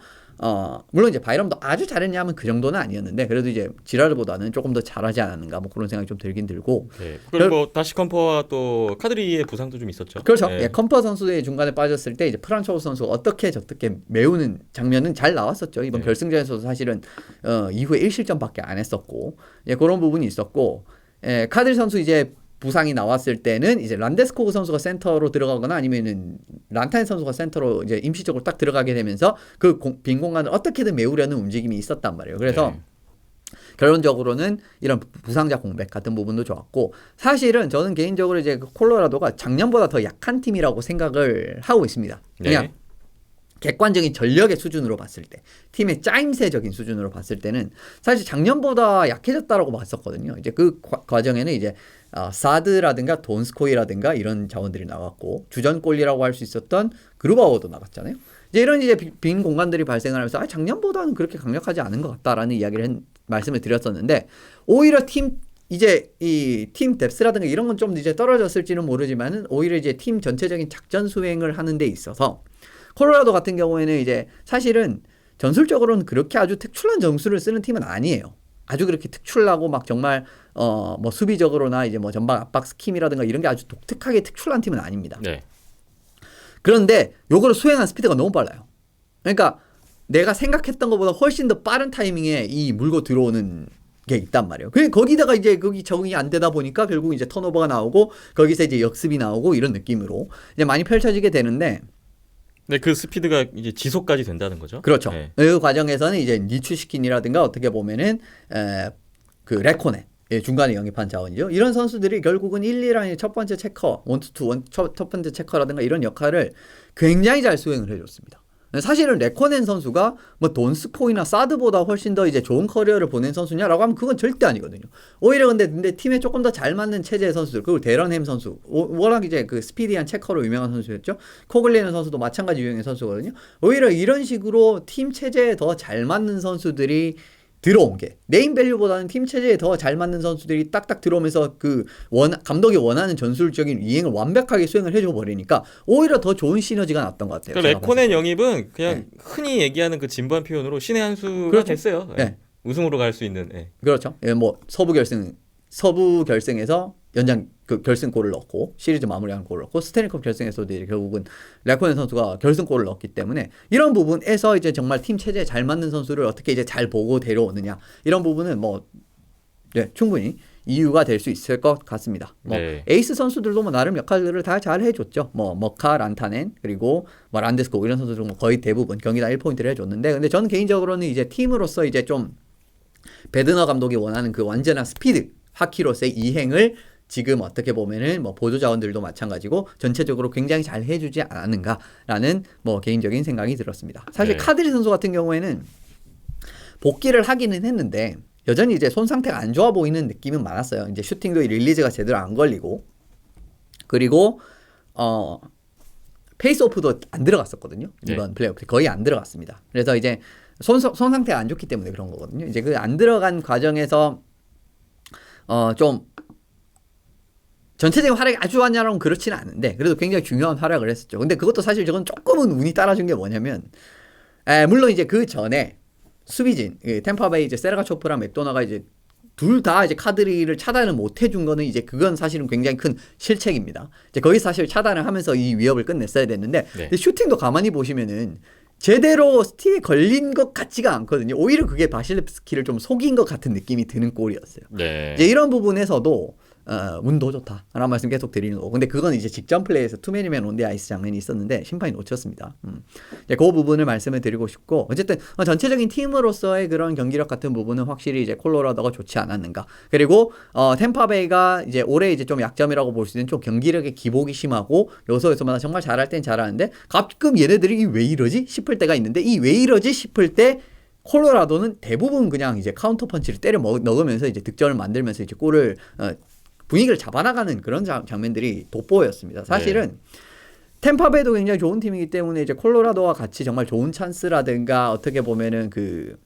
물론 이제 바이럼도 아주 잘했냐 하면 그 정도는 아니었는데, 그래도 이제 지라르보다는 조금 더 잘하지 않았는가, 뭐 그런 생각이 좀 들긴 들고. 네. 그리고 뭐 다시 컴퍼와 또 카드리의 부상도 좀 있었죠. 그렇죠. 컴퍼 선수의 중간에 빠졌을 때 이제 프란초스 선수가 어떻게 저떻게 메우는 장면은 잘 나왔었죠. 이번 결승전에서도 사실은 이후에 1실점밖에 안 했었고, 그런 부분이 있었고, 카드리 선수 이제 부상이 나왔을 때는 이제 란데스코그 선수가 센터로 들어가거나 아니면은 란타네 선수가 센터로 이제 임시적으로 딱 들어가게 되면서 그 빈 공간을 어떻게든 메우려는 움직임이 있었단 말이에요. 그래서 결론적으로는 이런 부상자 공백 같은 부분도 좋았고, 사실은 저는 개인적으로 이제 콜로라도가 작년보다 더 약한 팀이라고 생각을 하고 있습니다. 그냥 객관적인 전력의 수준으로 봤을 때, 팀의 짜임새적인 수준으로 봤을 때는 사실 작년보다 약해졌다라고 봤었거든요. 이제 그 과정에는 이제 사드라든가 돈스코이라든가 이런 자원들이 나왔고, 주전골이라고 할 수 있었던 그루바워도 나갔잖아요. 이제 이런 이제 빈 공간들이 발생을 하면서 작년보다는 그렇게 강력하지 않은 것 같다라는 이야기를 말씀을 드렸었는데, 오히려 이 팀 뎁스라든가 이런 건 좀 이제 떨어졌을지는 모르지만은 오히려 이제 팀 전체적인 작전 수행을 하는 데 있어서 콜로라도 같은 경우에는 이제 사실은 전술적으로는 그렇게 아주 특출난 점수를 쓰는 팀은 아니에요. 아주 그렇게 특출나고 막 정말 뭐 수비적으로나 이제 뭐 전방 압박 스킴이라든가 이런 게 아주 독특하게 특출난 팀은 아닙니다. 네. 그런데 요거를 수행한 스피드가 너무 빨라요. 그러니까 내가 생각했던 것보다 훨씬 더 빠른 타이밍에 이 물고 들어오는 게 있단 말이에요. 거기다가 이제 거기 적응이 안 되다 보니까 결국 이제 턴오버가 나오고 거기서 이제 역습이 나오고 이런 느낌으로 이제 많이 펼쳐지게 되는데, 네, 그 스피드가 이제 지속까지 된다는 거죠. 그렇죠. 그 과정에서는 이제 니추시킨이라든가 어떻게 보면은 그 레코네 중간에 영입한 자원이죠. 이런 선수들이 결국은 1, 2라인의 첫 번째 체커, 1, 2, 2, 첫 번째 체커라든가 이런 역할을 굉장히 잘 수행을 해줬습니다. 사실은 레코넨 선수가 뭐 돈스코이나 사드보다 훨씬 더 이제 좋은 커리어를 보낸 선수냐라고 하면 그건 절대 아니거든요. 오히려 근데 팀에 조금 더 잘 맞는 체제의 선수들, 그리고 데런햄 선수, 워낙 이제 그 스피디한 체커로 유명한 선수였죠. 코글리는 선수도 마찬가지 유형의 선수거든요. 오히려 이런 식으로 팀 체제에 더 잘 맞는 선수들이 들어온 게, 네임 밸류보다는 팀 체제에 더 잘 맞는 선수들이 딱딱 들어오면서 감독이 원하는 전술적인 이행을 완벽하게 수행을 해줘 버리니까 오히려 더 좋은 시너지가 났던 것 같아요. 그러니까 레코넨 영입은 그냥 흔히 얘기하는 그 진부한 표현으로 신의 한 수가 그렇죠. 됐어요. 네. 우승으로 갈 수 있는. 그렇죠. 뭐 서부 결승에서 연장 결승골을 넣고 시리즈 마무리하는 골을 넣고 스탠리컵 결승에서도 이제 결국은 레코넨 선수가 결승골을 넣었기 때문에 이런 부분에서 이제 정말 팀 체제에 잘 맞는 선수를 어떻게 이제 잘 보고 데려오느냐, 이런 부분은 뭐 충분히 이유가 될 수 있을 것 같습니다. 뭐 에이스 선수들도 뭐 나름 역할들을 다 잘 해줬죠. 뭐 머카, 란타넨, 그리고 뭐 란데스코 이런 선수들 뭐 거의 대부분 경기당 1포인트를 해줬는데, 근데 저는 개인적으로는 이제 팀으로서 이제 좀 베드너 감독이 원하는 그 완전한 스피드 하키로서의 이행을 지금 어떻게 보면은 뭐 보조 자원들도 마찬가지고 전체적으로 굉장히 잘 해주지 않았는가라는 뭐 개인적인 생각이 들었습니다. 사실 카드리 선수 같은 경우에는 복귀를 하기는 했는데 여전히 이제 손 상태가 안 좋아 보이는 느낌은 많았어요. 이제 슈팅도 릴리즈가 제대로 안 걸리고, 그리고 페이스오프도 안 들어갔었거든요. 이번 플레이오프 때 거의 안 들어갔습니다. 그래서 이제 손 상태가 안 좋기 때문에 그런 거거든요. 이제 그 안 들어간 과정에서 좀 전체적인 활약이 아주 좋았냐라면 그렇지는 않은데 그래도 굉장히 중요한 활약을 했었죠. 근데 그것도 사실 저건 조금은 운이 따라준 게 뭐냐면, 물론 이제 그 전에 수비진 템파베이 이제 세르가초프랑 맥도나가 이제 둘 다 이제 카드리를 차단을 못 해준 거는 이제 그건 사실은 굉장히 큰 실책입니다. 이제 거기 사실 차단을 하면서 이 위협을 끝냈어야 됐는데 근데 슈팅도 가만히 보시면은 제대로 스틱에 걸린 것 같지가 않거든요. 오히려 그게 바실레프스키를 좀 속인 것 같은 느낌이 드는 골이었어요. 이제 이런 부분에서도 운도 좋다라는 말씀 계속 드리는 거고, 근데 그건 이제 직전 플레이에서 투맨이면 온데 아이스 장면이 있었는데 심판이 놓쳤습니다. 이제 그 부분을 말씀을 드리고 싶고, 어쨌든 전체적인 팀으로서의 그런 경기력 같은 부분은 확실히 이제 콜로라도가 좋지 않았는가. 그리고 템파베이가 이제 올해 이제 좀 약점이라고 볼 수 있는 좀 경기력의 기복이 심하고 요소에서마다 정말 잘할 땐 잘하는데 가끔 얘네들이 왜 이러지 싶을 때가 있는데, 이 왜 이러지 싶을 때 콜로라도는 대부분 그냥 이제 카운터 펀치를 때려 넣으면서 이제 득점을 만들면서 이제 골을 분위기를 잡아나가는 그런 장면들이 돋보였습니다. 사실은 템파베이도 굉장히 좋은 팀이기 때문에 이제 콜로라도와 같이 정말 좋은 찬스라든가 어떻게 보면은 그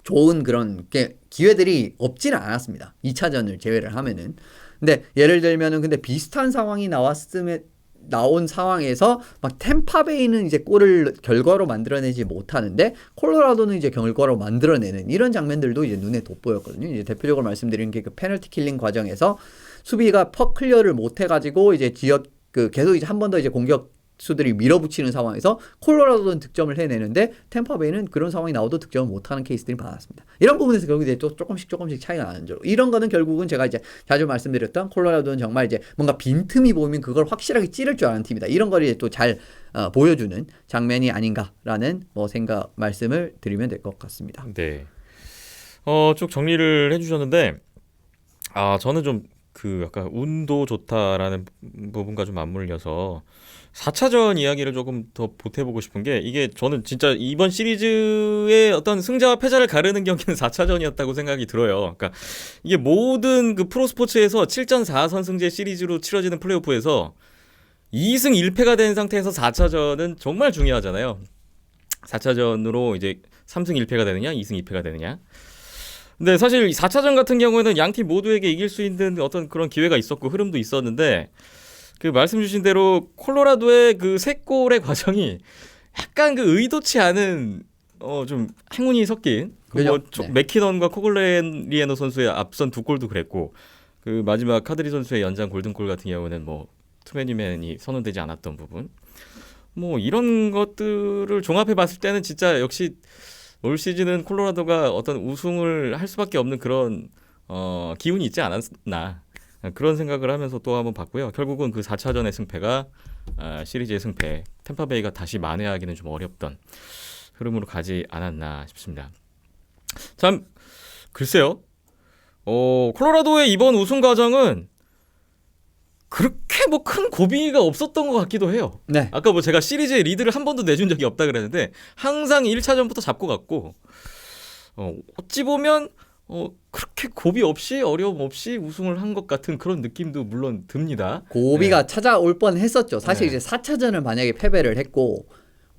좋은 그런 기회들이 없지는 않았습니다. 2차전을 제외를 하면은. 근데 예를 들면은 근데 비슷한 상황이 나온 상황에서 막 템파베이는 이제 골을 결과로 만들어내지 못하는데 콜로라도는 이제 결과로 만들어내는 이런 장면들도 이제 눈에 돋보였거든요. 이제 대표적으로 말씀드리는 게 그 페널티 킬링 과정에서 수비가 퍽 클리어를 못 해가지고 이제 계속 이제 한 번 더 이제 공격수들이 밀어붙이는 상황에서 콜로라도는 득점을 해내는데 템파베이는 그런 상황이 나와도 득점을 못하는 케이스들이 많았습니다. 이런 부분에서 결국 이제 또 조금씩 차이가 나는 점. 이런 거는 결국은 제가 이제 자주 말씀드렸던 콜로라도는 정말 이제 뭔가 빈틈이 보이면 그걸 확실하게 찌를 줄 아는 팀이다. 이런 걸 이제 또 잘 보여주는 장면이 아닌가라는 뭐 생각 말씀을 드리면 될 것 같습니다. 네. 쭉 정리를 해주셨는데 저는 좀 약간 운도 좋다라는 부분과 좀 맞물려서 4차전 이야기를 조금 더 보태보고 싶은 게, 이게 저는 진짜 이번 시리즈의 어떤 승자와 패자를 가르는 경기는 4차전이었다고 생각이 들어요. 그러니까 이게 모든 그 프로스포츠에서 7전 4선승제 시리즈로 치러지는 플레이오프에서 2승 1패가 된 상태에서 4차전은 정말 중요하잖아요. 4차전으로 이제 3승 1패가 되느냐, 2승 2패가 되느냐. 근데 사실 4차전 같은 경우에는 양팀 모두에게 이길 수 있는 어떤 그런 기회가 있었고 흐름도 있었는데, 그 말씀 주신 대로 콜로라도의 그 3골의 과정이 약간 그 의도치 않은 좀 행운이 섞인 뭐 맥키넌과 코글레리에노 선수의 앞선 2골도 그랬고, 그 마지막 카드리 선수의 연장 골든골 같은 경우는 뭐 투맨이맨이 선언되지 않았던 부분, 뭐 이런 것들을 종합해 봤을 때는 진짜 역시 올 시즌은 콜로라도가 어떤 우승을 할 수밖에 없는 그런 기운이 있지 않았나, 그런 생각을 하면서 또 한번 봤고요. 결국은 그 4차전의 승패가 시리즈의 승패, 템파베이가 다시 만회하기는 좀 어렵던 흐름으로 가지 않았나 싶습니다. 참 글쎄요. 콜로라도의 이번 우승 과정은 그렇게 뭐 큰 고비가 없었던 것 같기도 해요. 네. 아까 뭐 제가 시리즈의 리드를 한 번도 내준 적이 없다 그랬는데 항상 1차전부터 잡고 갔고 어찌 보면 그렇게 고비 없이 어려움 없이 우승을 한 것 같은 그런 느낌도 물론 듭니다. 고비가 찾아올 뻔했었죠. 사실 이제 4차전을 만약에 패배를 했고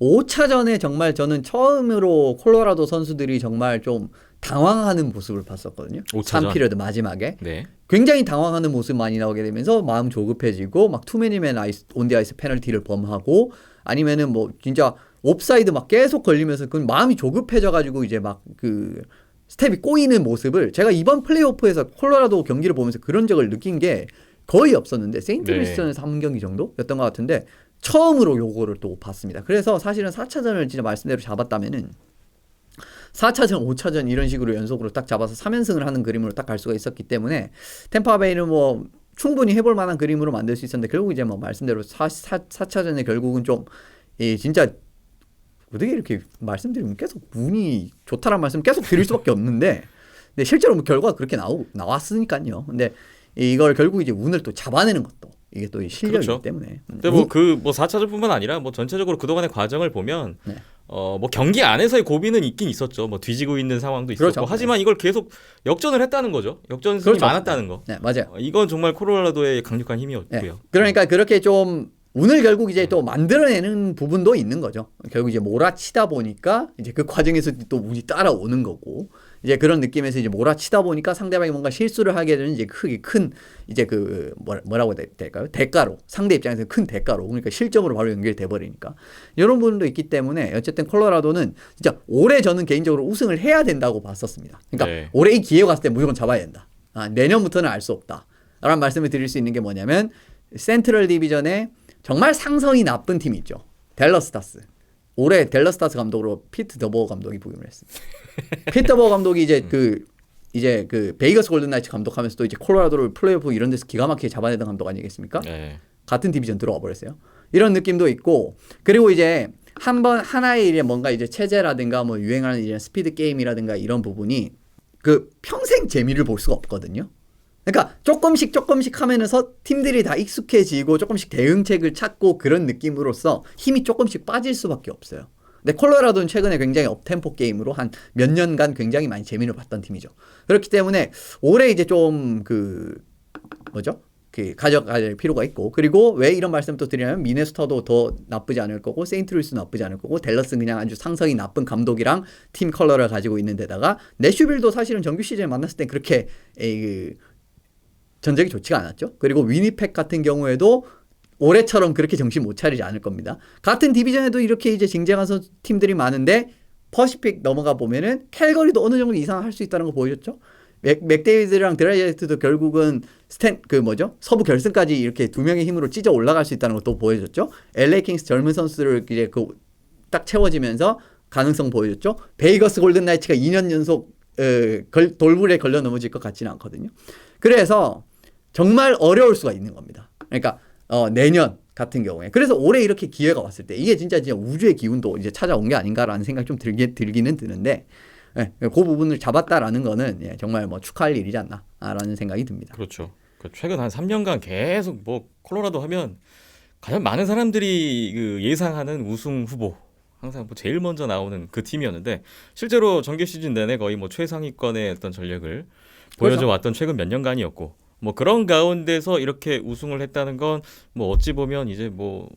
5차전에 정말 저는 처음으로 콜로라도 선수들이 정말 좀 당황하는 모습을 봤었거든요. 5차전? 3피리어드 마지막에. 네. 굉장히 당황하는 모습 많이 나오게 되면서 마음 조급해지고 막 투맨이맨 온디 아이스 페널티를 범하고 아니면은 뭐 진짜 옵사이드 막 계속 걸리면서 그 마음이 조급해져 가지고 이제 막 그 스텝이 꼬이는 모습을 제가 이번 플레이오프에서 콜로라도 경기를 보면서 그런 적을 느낀 게 거의 없었는데 세인트루이스전에서 한 경기 정도였던 것 같은데 처음으로 요거를 또 봤습니다. 그래서 사실은 4차전을 진짜 말씀대로 잡았다면은 4차전, 5차전 이런 식으로 연속으로 딱 잡아서 3연승을 하는 그림으로 딱 갈 수가 있었기 때문에 템파베이는 뭐 충분히 해볼 만한 그림으로 만들 수 있었는데 결국 이제 뭐 말씀대로 4차전에 결국은 좀 진짜 어떻게 이렇게 말씀드리면 계속 운이 좋다라는 말씀 계속 드릴 수밖에 없는데 근데 실제로 뭐 결과가 그렇게 나왔으니까요. 근데 이걸 결국 이제 운을 또 잡아내는 것도 이게 또 실력이기 그렇죠. 때문에. 근데 뭐 4차전뿐만 아니라 뭐 전체적으로 그동안의 과정을 보면 네. 뭐 경기 안에서의 고비는 있긴 있었죠. 뭐 뒤지고 있는 상황도 있었고 그렇죠. 하지만 이걸 계속 역전을 했다는 거죠. 역전승이 그렇죠. 많았다는 거. 네, 맞아요. 이건 정말 콜로라도의 강력한 힘이었고요. 네. 그러니까 그렇게 좀 운을 결국 이제 또 만들어내는 부분도 있는 거죠. 결국 이제 몰아치다 보니까 이제 그 과정에서 또 운이 따라오는 거고 이제 그런 느낌에서 이제 몰아치다 보니까 상대방이 뭔가 실수를 하게 되는 이제 크게 큰 이제 그 뭐라고 해야 될까요? 대가로 상대 입장에서 큰 대가로 그러니까 실점으로 바로 연결돼 버리니까 이런 부분도 있기 때문에 어쨌든 콜로라도는 진짜 올해 저는 개인적으로 우승을 해야 된다고 봤었습니다. 그러니까 네. 올해 이 기회가 왔을 때 무조건 잡아야 된다. 내년부터는 알 수 없다. 라는 말씀을 드릴 수 있는 게 뭐냐면 센트럴 디비전에 정말 상성이 나쁜 팀이 있죠. 댈러스 스타스. 올해 댈러스 스타스 감독으로 피트 더버거 감독이 부임을 했습니다. 피트 더버거 감독이 이제 그 베이거스 골든 나이츠 감독하면서 또 이제 콜로라도를 플레이오프 이런 데서 기가 막히게 잡아내던 감독 아니겠습니까? 네. 같은 디비전 들어와 버렸어요. 이런 느낌도 있고 그리고 이제 하나의 이제 뭔가 이제 체제라든가 뭐 유행하는 이제 스피드 게임이라든가 이런 부분이 그 평생 재미를 볼 수가 없거든요. 그러니까 조금씩 하면서 팀들이 다 익숙해지고 조금씩 대응책을 찾고 그런 느낌으로써 힘이 조금씩 빠질 수밖에 없어요. 근데 콜로라도는 최근에 굉장히 업템포 게임으로 한 몇 년간 굉장히 많이 재미를 봤던 팀이죠. 그렇기 때문에 올해 이제 좀 가져갈 필요가 있고 그리고 왜 이런 말씀 또 드리냐면 미네소타도 더 나쁘지 않을 거고 세인트루이스도 나쁘지 않을 거고 댈러스는 그냥 아주 상성이 나쁜 감독이랑 팀 컬러를 가지고 있는 데다가 내슈빌도 사실은 정규 시즌에 만났을 때 그렇게 전적이 좋지가 않았죠. 그리고 위니펙 같은 경우에도 올해처럼 그렇게 정신 못 차리지 않을 겁니다. 같은 디비전에도 이렇게 이제 쟁쟁한 팀들이 많은데 퍼시픽 넘어가 보면은 캘거리도 어느 정도 이상 할 수 있다는 거 보여줬죠. 맥데이비드랑 드라이제트도 결국은 서부 결승까지 이렇게 두 명의 힘으로 찢어 올라갈 수 있다는 것도 보여줬죠. LA 킹스 젊은 선수들을 이제 딱 채워지면서 가능성 보여줬죠. 베이거스 골든 나이츠가 2년 연속 돌불에 걸려 넘어질 것 같지는 않거든요. 그래서 정말 어려울 수가 있는 겁니다. 그러니까 내년 같은 경우에 그래서 올해 이렇게 기회가 왔을 때 이게 진짜 우주의 기운도 이제 찾아온 게 아닌가라는 생각이 좀 들기는 드는데 그 부분을 잡았다라는 거는 정말 뭐 축하할 일이지 않나라는 생각이 듭니다. 그렇죠. 최근 한 3년간 계속 뭐 콜로라도 하면 가장 많은 사람들이 그 예상하는 우승 후보 항상 뭐 제일 먼저 나오는 그 팀이었는데 실제로 정규 시즌 내내 거의 뭐 최상위권의 어떤 전력을 보여줘 왔던 최근 몇 년간이었고 뭐 그런 가운데서 이렇게 우승을 했다는 건 뭐 어찌 보면 이제 뭐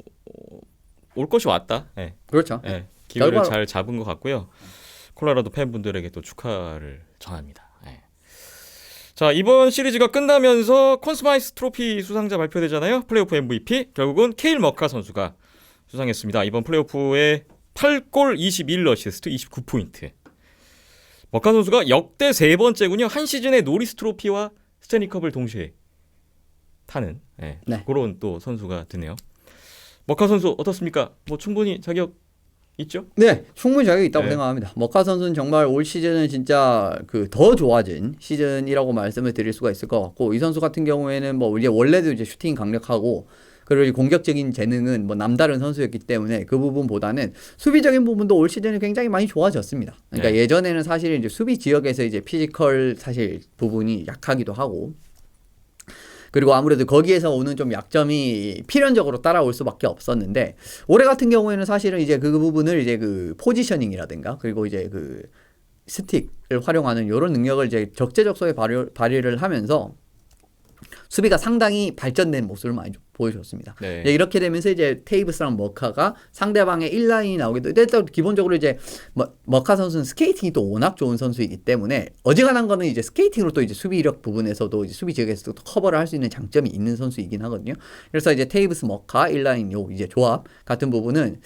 올 것이 왔다. 네. 그렇죠. 네. 기회를 잘 잡은 것 같고요. 콜로라도 팬분들에게 또 축하를 전합니다. 네. 자, 이번 시리즈가 끝나면서 콘스마이스 트로피 수상자 발표되잖아요. 플레이오프 MVP 결국은 케일 머카 선수가 수상했습니다. 이번 플레이오프에 8골 21어시스트 29포인트. 머카 선수가 역대 세 번째군요. 한 시즌에 노리스 트로피와 스탠리컵을 동시에 타는 그런 또 선수가 드네요. 머카 선수 어떻습니까? 뭐 충분히 자격 있죠? 네, 충분히 자격이 있다고 생각합니다. 머카 선수는 정말 올 시즌은 진짜 더 좋아진 시즌이라고 말씀을 드릴 수가 있을 것 같고 이 선수 같은 경우에는 뭐 이제 원래도 이제 슈팅 강력하고 그리고 공격적인 재능은 뭐 남다른 선수였기 때문에 그 부분보다는 수비적인 부분도 올 시즌은 굉장히 많이 좋아졌습니다. 그러니까 예전에는 사실 이제 수비 지역에서 이제 피지컬 사실 부분이 약하기도 하고 그리고 아무래도 거기에서 오는 좀 약점이 필연적으로 따라올 수밖에 없었는데 올해 같은 경우에는 사실은 이제 그 부분을 이제 그 포지셔닝이라든가 그리고 이제 그 스틱을 활용하는 이런 능력을 이제 적재적소에 발휘를 하면서 수비가 상당히 발전된 모습을 많이 보여줬습니다. 네. 이렇게 되면서 이제 테이브스랑 머카가 상대방의 1라인이 나오게 돼. 또 기본적으로 이제 머카 선수는 스케이팅이 또 워낙 좋은 선수이기 때문에 어지간한 거는 이제 스케이팅으로 또 이제 수비력 부분에서도 이제 수비 지역에서도 커버를 할 수 있는 장점이 있는 선수이긴 하거든요. 그래서 이제 테이브스 머카 1라인 요 이제 조합 같은 부분은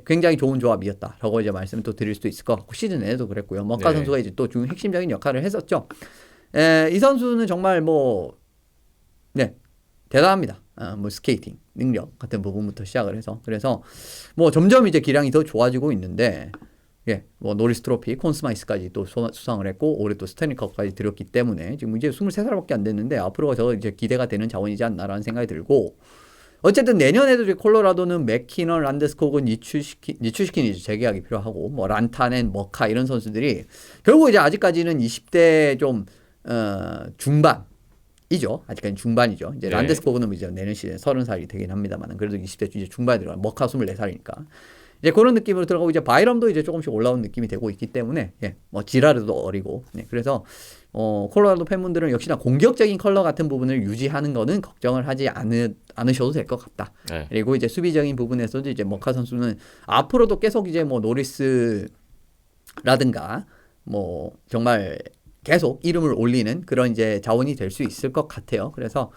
굉장히 좋은 조합이었다라고 이제 말씀을 또 드릴 수도 있을 것 같고 시즌 내에도 그랬고요. 머카 네. 선수가 이제 또 중 핵심적인 역할을 했었죠. 이 선수는 정말 대단합니다. 뭐 스케이팅 능력 같은 부분부터 시작을 해서 그래서 뭐 점점 이제 기량이 더 좋아지고 있는데 뭐 노리스 트로피, 콘스마이스까지 또 수상을 했고 올해 또 스탠리컵까지 들었기 때문에 지금 이제 23살밖에 안 됐는데 앞으로가 더 이제 기대가 되는 자원이지 않나라는 생각이 들고 어쨌든 내년에도 콜로라도는 맥키넌, 란데스코그, 니추시킨 이제 재계약이 필요하고 뭐 란타넨, 머카 이런 선수들이 결국 이제 아직까지는 20대 좀 중반이죠. 아직까지 중반이죠. 이제 네. 란데스코그는 이제 내년 시즌에 30살이 되긴 합니다만 그래도 20대 이제 중반에 들어가 머카 24살이니까 이제 그런 느낌으로 들어가고 이제 바이럼도 이제 조금씩 올라온 느낌이 되고 있기 때문에 뭐 지라르도 어리고 그래서 콜로라도 팬분들은 역시나 공격적인 컬러 같은 부분을 유지하는 거는 걱정을 하지 않으셔도 될 것 같다. 네. 그리고 이제 수비적인 부분에서도 이제 머카 선수는 앞으로도 계속 이제 뭐 노리스라든가 뭐 정말 계속 이름을 올리는 그런 이제 자원이 될 수 있을 것 같아요. 그래서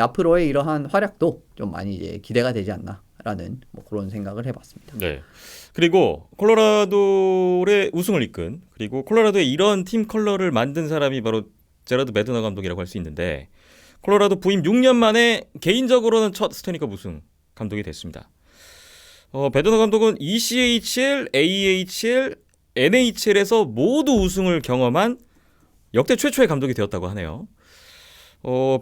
앞으로의 이러한 활약도 좀 많이 이제 기대가 되지 않나라는 뭐 그런 생각을 해봤습니다. 네. 그리고 콜로라도의 우승을 이끈 그리고 콜로라도의 이런 팀 컬러를 만든 사람이 바로 제라드 베드너 감독이라고 할 수 있는데 콜로라도 부임 6년 만에 개인적으로는 첫 스탠리컵 우승 감독이 됐습니다. 베드너 감독은 ECHL, AHL, NHL에서 모두 우승을 경험한 역대 최초의 감독이 되었다고 하네요.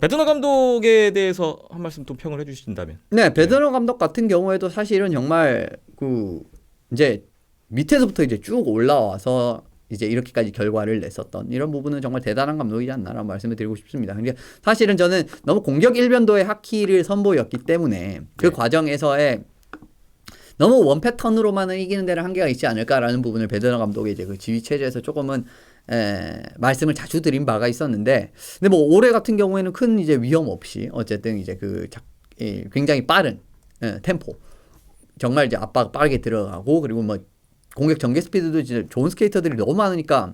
베드너 감독에 대해서 한 말씀 또 평을 해주신다면. 네, 베드너 감독 같은 경우에도 사실은 정말 이제 밑에서부터 이제 쭉 올라와서 이제 이렇게까지 결과를 냈었던 이런 부분은 정말 대단한 감독이지 않나라는 말씀을 드리고 싶습니다. 근데 사실은 저는 너무 공격 일변도의 하키를 선보였기 때문에 그 과정에서의 너무 원 패턴으로만은 이기는 데는 한계가 있지 않을까라는 부분을 베드너 감독의 이제 그 지휘 체제에서 조금은 말씀을 자주 드린 바가 있었는데, 근데 뭐 올해 같은 경우에는 큰 이제 위험 없이 어쨌든 이제 굉장히 빠른 템포, 정말 이제 압박 빠르게 들어가고 그리고 뭐 공격 전개 스피드도 이제 좋은 스케이터들이 너무 많으니까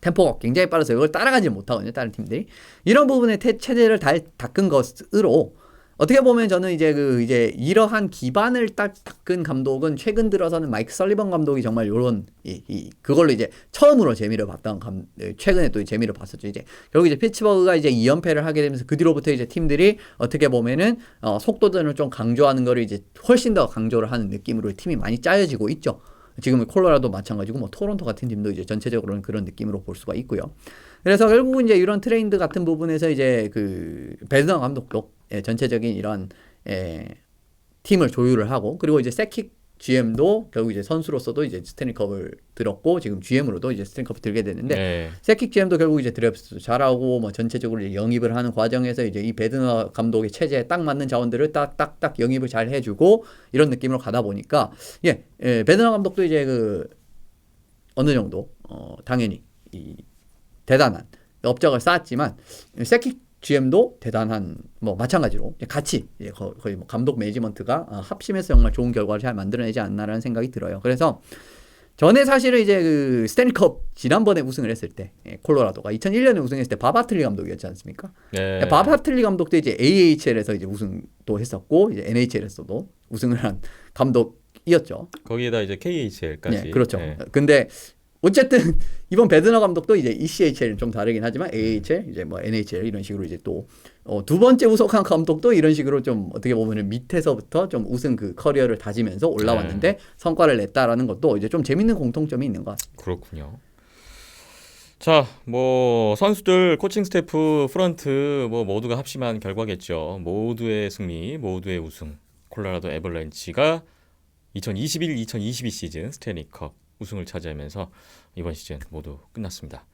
템포가 굉장히 빠르서 이걸 따라가지 못하거든요, 다른 팀들이. 이런 부분의 체제를 닦은 것으로 어떻게 보면 저는 이제 이러한 기반을 딱 닦은 감독은 최근 들어서는 마이크 설리번 감독이 정말 요런 그걸로 이제 처음으로 재미를 봤던 최근에 또 재미를 봤었죠. 이제 결국 이제 피츠버그가 이제 2연패를 하게 되면서 그 뒤로부터 이제 팀들이 어떻게 보면은 속도전을 좀 강조하는 거를 이제 훨씬 더 강조를 하는 느낌으로 팀이 많이 짜여지고 있죠. 지금은 콜로라도 마찬가지고 뭐 토론토 같은 팀도 이제 전체적으로는 그런 느낌으로 볼 수가 있고요. 그래서 결국은 이제 이런 트레인드 같은 부분에서 이제 그 베드너 감독도 전체적인 이런 팀을 조율을 하고 그리고 이제 세킥 GM도 결국 이제 선수로서도 이제 스탠리컵을 들었고 지금 GM으로도 이제 스탠리컵을 들게 되는데 세킥 GM도 결국 이제 드래프트도 잘하고 뭐 전체적으로 이제 영입을 하는 과정에서 이제 이 베드너 감독의 체제에 딱 맞는 자원들을 딱딱딱 영입을 잘 해주고 이런 느낌으로 가다 보니까 베드너 감독도 이제 어느 정도 당연히 대단한 업적을 쌓았지만 세킥 GM도 대단한 뭐 마찬가지로 같이 거의 뭐 감독 매니지먼트가 합심해서 정말 좋은 결과를 잘 만들어내지 않나라는 생각이 들어요. 그래서 전에 사실은 이제 그 스탠리컵 지난번에 우승을 했을 때 콜로라도가 2001년에 우승했을 때 밥 하틀리 감독이었지 않습니까? 밥 하틀리 감독도 이제 AHL에서 이제 우승도 했었고 이제 NHL에서도 우승을 한 감독이었죠. 거기에다 이제 KHL까지. 그렇죠. 근데 어쨌든 이번 베드너 감독도 이제 ECHL은 좀 다르긴 하지만 AHL 이제 뭐 NHL 이런 식으로 이제 또 두 번째 우승한 감독도 이런 식으로 좀 어떻게 보면은 밑에서부터 좀 우승 그 커리어를 다지면서 올라왔는데 성과를 냈다라는 것도 이제 좀 재밌는 공통점이 있는 것 같습니다. 그렇군요. 자, 뭐 선수들, 코칭 스태프, 프런트 뭐 모두가 합심한 결과겠죠. 모두의 승리, 모두의 우승. 콜로라도 애벌랜치가 2021-2022 시즌 스탠리컵 우승을 차지하면서 이번 시즌 모두 끝났습니다.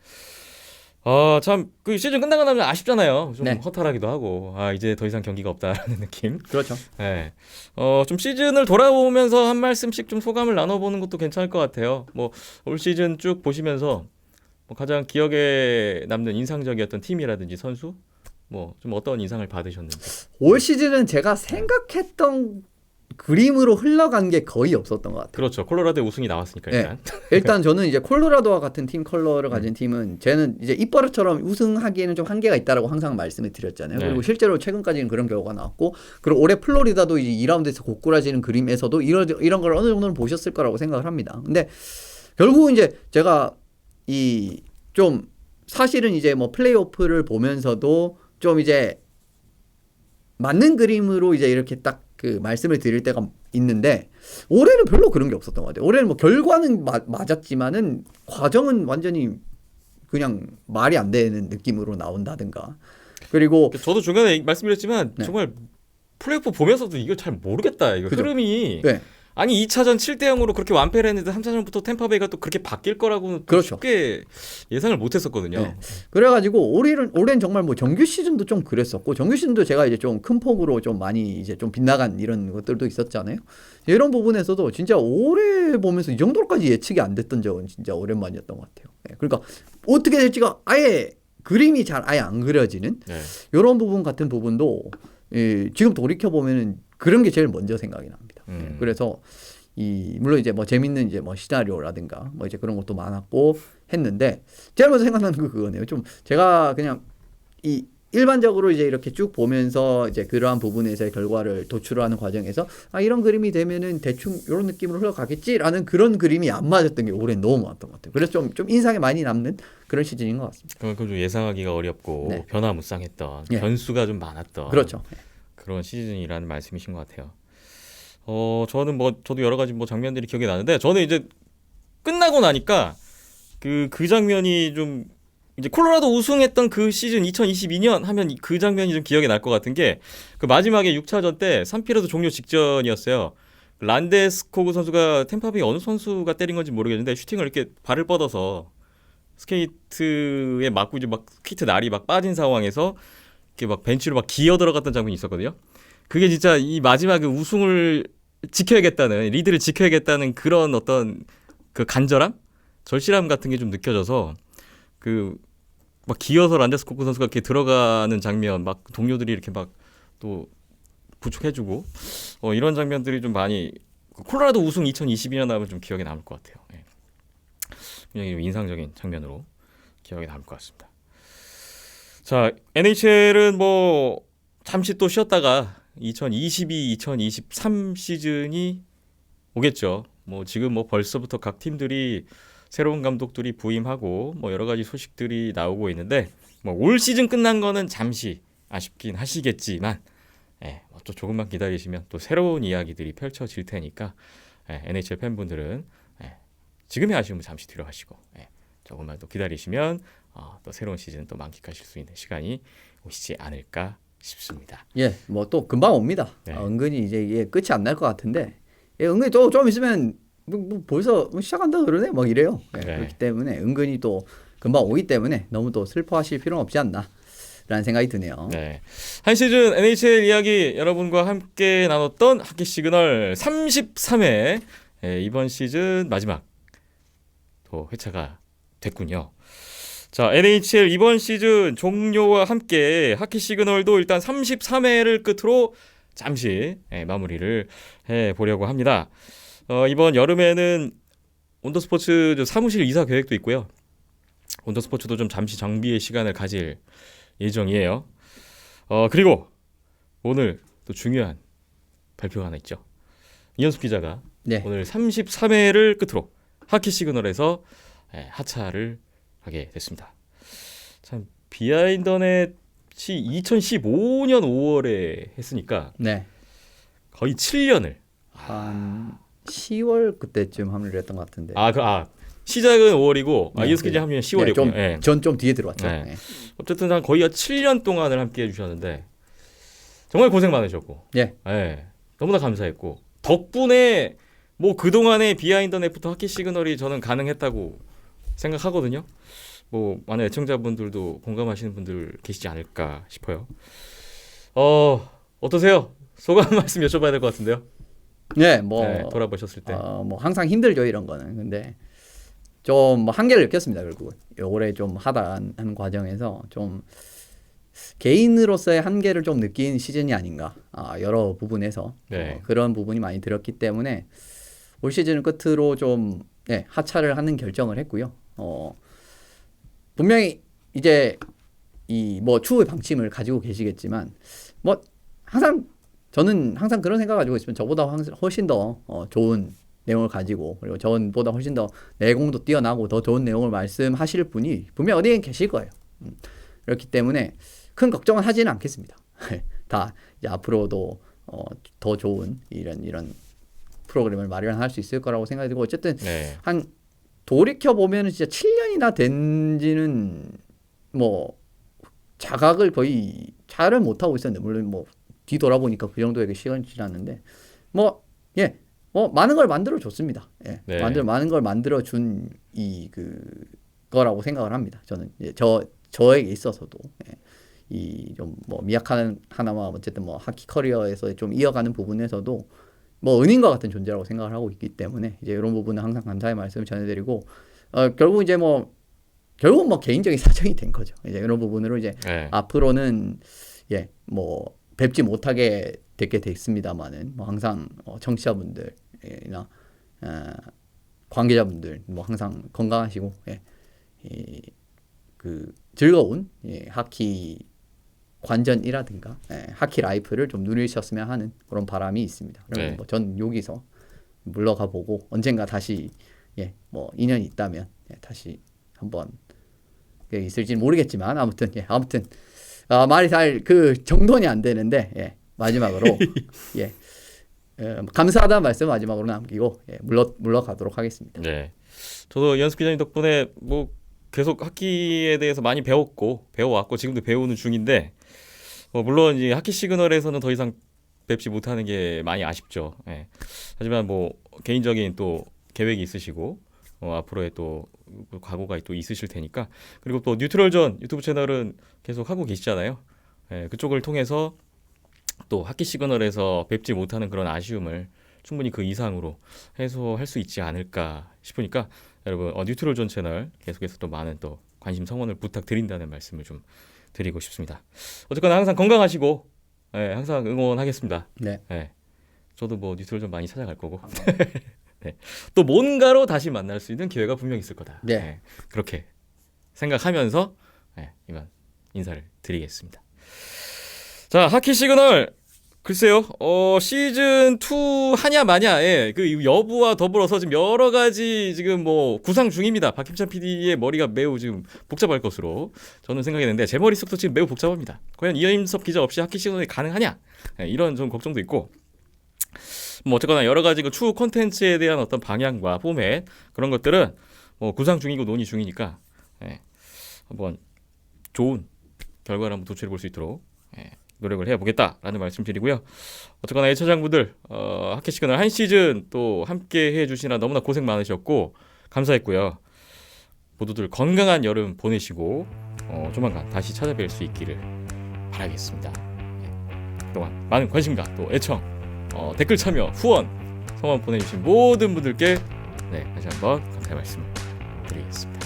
참 그 시즌 끝나고 나면 아쉽잖아요. 좀 네. 허탈하기도 하고 이제 더 이상 경기가 없다라는 느낌. 그렇죠. 네. 좀 시즌을 돌아보면서 한 말씀씩 좀 소감을 나눠보는 것도 괜찮을 것 같아요. 뭐 올 시즌 쭉 보시면서 뭐 가장 기억에 남는 인상적이었던 팀이라든지 선수 뭐 좀 어떤 인상을 받으셨는지. 올 시즌은 제가 생각했던 그림으로 흘러간 게 거의 없었던 것 같아요. 그렇죠. 콜로라도 우승이 나왔으니까 네. 일단. 일단 저는 이제 콜로라도와 같은 팀 컬러를 가진 팀은 쟤는 이제 입버릇처럼 우승하기에는 좀 한계가 있다라고 항상 말씀을 드렸잖아요. 네. 그리고 실제로 최근까지는 그런 결과가 나왔고, 그리고 올해 플로리다도 이제 2라운드에서 고꾸라지는 그림에서도 이런 걸 어느 정도는 보셨을 거라고 생각을 합니다. 근데 결국은 이제 제가 이 좀 사실은 이제 뭐 플레이오프를 보면서도 좀 이제 맞는 그림으로 이제 이렇게 딱 그 말씀을 드릴 때가 있는데, 올해는 별로 그런 게 없었던 것 같아요. 올해는 뭐 결과는 맞았지만은 과정은 완전히 그냥 말이 안 되는 느낌으로 나온다든가. 그리고 저도 중간에 말씀드렸지만 네. 정말 플레이오프 보면서도 이거 잘 모르겠다. 이거 그죠? 흐름이. 네. 아니 2차전 7대 0으로 그렇게 완패를 했는데 3차전부터 템파베이가 또 그렇게 바뀔 거라고는 그렇죠. 쉽게 예상을 못 했었거든요. 네. 그래가지고 올해는 정말 뭐 정규 시즌도 좀 그랬었고, 정규 시즌도 제가 이제 좀 큰 폭으로 좀 많이 이제 좀 빗나간 이런 것들도 있었잖아요. 이런 부분에서도 진짜 올해 보면서 이 정도까지 예측이 안 됐던 적은 진짜 오랜만이었던 것 같아요. 네. 그러니까 어떻게 될지가 아예 그림이 잘 아예 안 그려지는 네. 이런 부분 같은 부분도 지금 돌이켜 보면은 그런 게 제일 먼저 생각이 납니다. 그래서 물론 이제 뭐 재밌는 이제 뭐 시나리오라든가 뭐 이제 그런 것도 많았고 했는데, 제가 먼저 생각나는 거 그거네요. 좀 제가 그냥 이 일반적으로 이제 이렇게 쭉 보면서 이제 그러한 부분에서의 결과를 도출하는 과정에서 이런 그림이 되면은 대충 이런 느낌으로 흘러가겠지라는 그런 그림이 안 맞았던 게 올해 너무 많았던 것 같아요. 그래서 좀 인상에 많이 남는 그런 시즌인 것 같습니다. 그만큼 좀 예상하기가 어렵고 네. 변화무쌍했던 네. 변수가 좀 많았던 그렇죠. 그런 시즌이라는 말씀이신 것 같아요. 저는 저도 여러 가지 장면들이 기억이 나는데, 저는 이제 끝나고 나니까 그 장면이 좀 이제 콜로라도 우승했던 그 시즌 2022년 하면 그 장면이 좀 기억에 날 것 같은 게, 그 마지막에 6차전 때 3피리어드 종료 직전이었어요. 란데스코그 선수가 템파베이 어느 선수가 때린 건지 모르겠는데 슈팅을 이렇게 발을 뻗어서 스케이트에 맞고 이제 스케이트 날이 빠진 상황에서 이렇게 벤치로 기어 들어갔던 장면이 있었거든요. 그게 진짜 이 마지막에 우승을 지켜야겠다는, 리드를 지켜야겠다는 그런 어떤 그 간절함, 절실함 같은 게 좀 느껴져서 기어서 란데스코크 선수가 이렇게 들어가는 장면, 동료들이 이렇게 또 부축해주고 이런 장면들이 좀 많이 콜로라도 우승 2022년 하면 좀 기억에 남을 것 같아요. 예. 굉장히 좀 인상적인 장면으로 기억에 남을 것 같습니다. 자, NHL은 잠시 또 쉬었다가 2022-2023 시즌이 오겠죠. 지금 벌써부터 각 팀들이 새로운 감독들이 부임하고 여러 가지 소식들이 나오고 있는데, 올 시즌 끝난 거는 잠시 아쉽긴 하시겠지만 또 조금만 기다리시면 또 새로운 이야기들이 펼쳐질 테니까 NHL 팬분들은 지금의 아쉬움을 잠시 뒤로 하시고 조금만 더 기다리시면 또 새로운 시즌 또 만끽하실 수 있는 시간이 오시지 않을까 싶습니다. 예, 또 금방 옵니다. 네. 은근히 이제 이게 끝이 안 날 것 같은데, 은근히 좀 있으면 벌써 시작한다 그러네 막 이래요. 네. 그렇기 때문에 은근히 또 금방 오기 때문에 너무 또 슬퍼하실 필요는 없지 않나라는 생각이 드네요. 네. 한 시즌 NHL 이야기 여러분과 함께 나눴던 하키 시그널 33회 이번 시즌 마지막 또 회차가 됐군요. 자, NHL 이번 시즌 종료와 함께 하키 시그널도 일단 33회를 끝으로 잠시 마무리를 해보려고 합니다. 이번 여름에는 온더스포츠 사무실 이사 계획도 있고요. 온더스포츠도 좀 잠시 정비의 시간을 가질 예정이에요. 그리고 오늘 또 중요한 발표가 하나 있죠. 이현숙 기자가 오늘 33회를 끝으로 하키 시그널에서 하차를 하게 됐습니다. 참 비하인더넷이 2015년 5월에 했으니까 거의 7년을 한 10월 그때쯤 합류를 했던 것 같은데. 시작은 5월이고 이현숙 기자 합류는 10월이었군요. 전 좀 뒤에 들어왔죠. 어쨌든 거의 7년 동안을 함께 해주셨는데 정말 고생 많으셨고 너무나 감사했고, 덕분에 그동안의 비하인드 넷부터 하키 시그널이 저는 가능했다고 생각하거든요. 뭐 많은 애청자분들도 공감하시는 분들 계시지 않을까 싶어요. 어떠세요? 소감 한 말씀 여쭤봐야 될 것 같은데요. 네, 뭐 네, 돌아보셨을 때. 뭐 항상 힘들죠 이런 거는. 근데 좀 뭐 한계를 느꼈습니다 결국은. 올해 좀 하는 과정에서 좀 개인으로서의 한계를 좀 느낀 시즌이 아닌가. 여러 부분에서 네. 그런 부분이 많이 들었기 때문에 올 시즌 끝으로 좀 하차를 하는 결정을 했고요. 분명히 이제 이 뭐 추후의 방침을 가지고 계시겠지만 뭐 저는 항상 그런 생각 가지고 있으면 저보다 훨씬 더 좋은 내용을 가지고 그리고 저보다 훨씬 더 내공도 뛰어나고 더 좋은 내용을 말씀하실 분이 분명 어디에 계실 거예요. 그렇기 때문에 큰 걱정은 하지는 않겠습니다. 다 이제 앞으로도 더 좋은 이런 프로그램을 마련할 수 있을 거라고 생각이 들고 어쨌든 네. 한 돌이켜 보면은 진짜 7년이나 된지는 뭐 자각을 거의 잘을 못 하고 있었는데 물론 뭐 뒤돌아보니까 그 정도의 시간이 지났는데 뭐 많은 걸 만들어 줬습니다. 예. 네. 많은 걸 만들어 준 거라고 생각을 합니다. 저는 이제 저에게 있어서도 이 좀 뭐 미약한 하나와 어쨌든 뭐 하키 커리어에서 좀 이어가는 부분에서도 뭐 은인과 같은 존재라고 생각을 하고 있기 때문에 이제 이런 부분은 항상 감사의 말씀을 전해드리고 결국 개인적인 사정이 된 거죠. 이제 이런 부분으로 이제 네. 앞으로는 뭐 뵙지 못하게 되게 됐습니다만은 뭐 항상 청취자분들이나 관계자분들 뭐 항상 건강하시고 그 즐거운 하키 관전이라든가 하키 라이프를 좀 누리셨으면 하는 그런 바람이 있습니다. 그러면 네. 뭐 전 여기서 물러가 보고 언젠가 다시 뭐 인연이 있다면 다시 한번 있을지는 모르겠지만 아무튼 말이 잘 그 정돈이 안 되는데 마지막으로 감사하다는 말씀 마지막으로 남기고 물러가도록 하겠습니다. 네. 저도 연습 기자님 덕분에 뭐 계속 하키에 대해서 많이 배워왔고 지금도 배우는 중인데 물론 이제 하키 시그널에서는 더 이상 뵙지 못하는 게 많이 아쉽죠. 예. 하지만 뭐 개인적인 또 계획이 있으시고 앞으로의 또 각오가 또 있으실 테니까 그리고 또 뉴트럴존 유튜브 채널은 계속 하고 계시잖아요. 예, 그쪽을 통해서 또 하키 시그널에서 뵙지 못하는 그런 아쉬움을 충분히 그 이상으로 해소할 수 있지 않을까 싶으니까 여러분 뉴트럴존 채널 계속해서 또 많은 또 관심 성원을 부탁드린다는 말씀을 좀 드리고 싶습니다. 어쨌거나 항상 건강하시고 항상 응원하겠습니다. 네. 저도 뭐 뉴트럴존 많이 찾아갈 거고 네. 또 뭔가로 다시 만날 수 있는 기회가 분명 있을 거다. 네. 그렇게 생각하면서 이만 인사를 드리겠습니다. 자, 하키 시그널 글쎄요. 시즌 2 하냐 마냐 그 여부와 더불어서 지금 여러 가지 지금 뭐 구상 중입니다. 박힘찬 PD의 머리가 매우 지금 복잡할 것으로 저는 생각이 되는데 제 머릿속도 지금 매우 복잡합니다. 과연 이임섭 기자 없이 하키 시그널이 가능하냐? 이런 좀 걱정도 있고 뭐 어쨌거나 여러 가지 그 추후 콘텐츠에 대한 어떤 방향과 포맷 그런 것들은 뭐 구상 중이고 논의 중이니까 한번 좋은 결과를 한번 도출해 볼 수 있도록 노력을 해보겠다라는 말씀드리고요. 어쨌거나 애청자분들 하키 시그널 한 시즌 또 함께 해주시나 너무나 고생 많으셨고 감사했고요. 모두들 건강한 여름 보내시고 조만간 다시 찾아뵐 수 있기를 바라겠습니다. 그동안 많은 관심과 또 애청 댓글 참여, 후원, 성원 보내주신 모든 분들께 다시 한번 감사의 말씀을 드리겠습니다.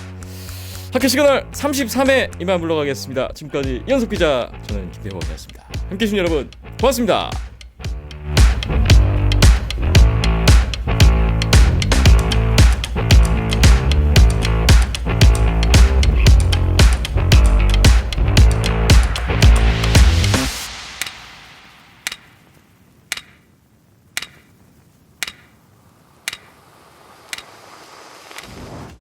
하키 시그널 33회 이만 물러가겠습니다. 지금까지 이현석 기자, 저는 김대호였습니다. 함께해 주신 여러분 고맙습니다.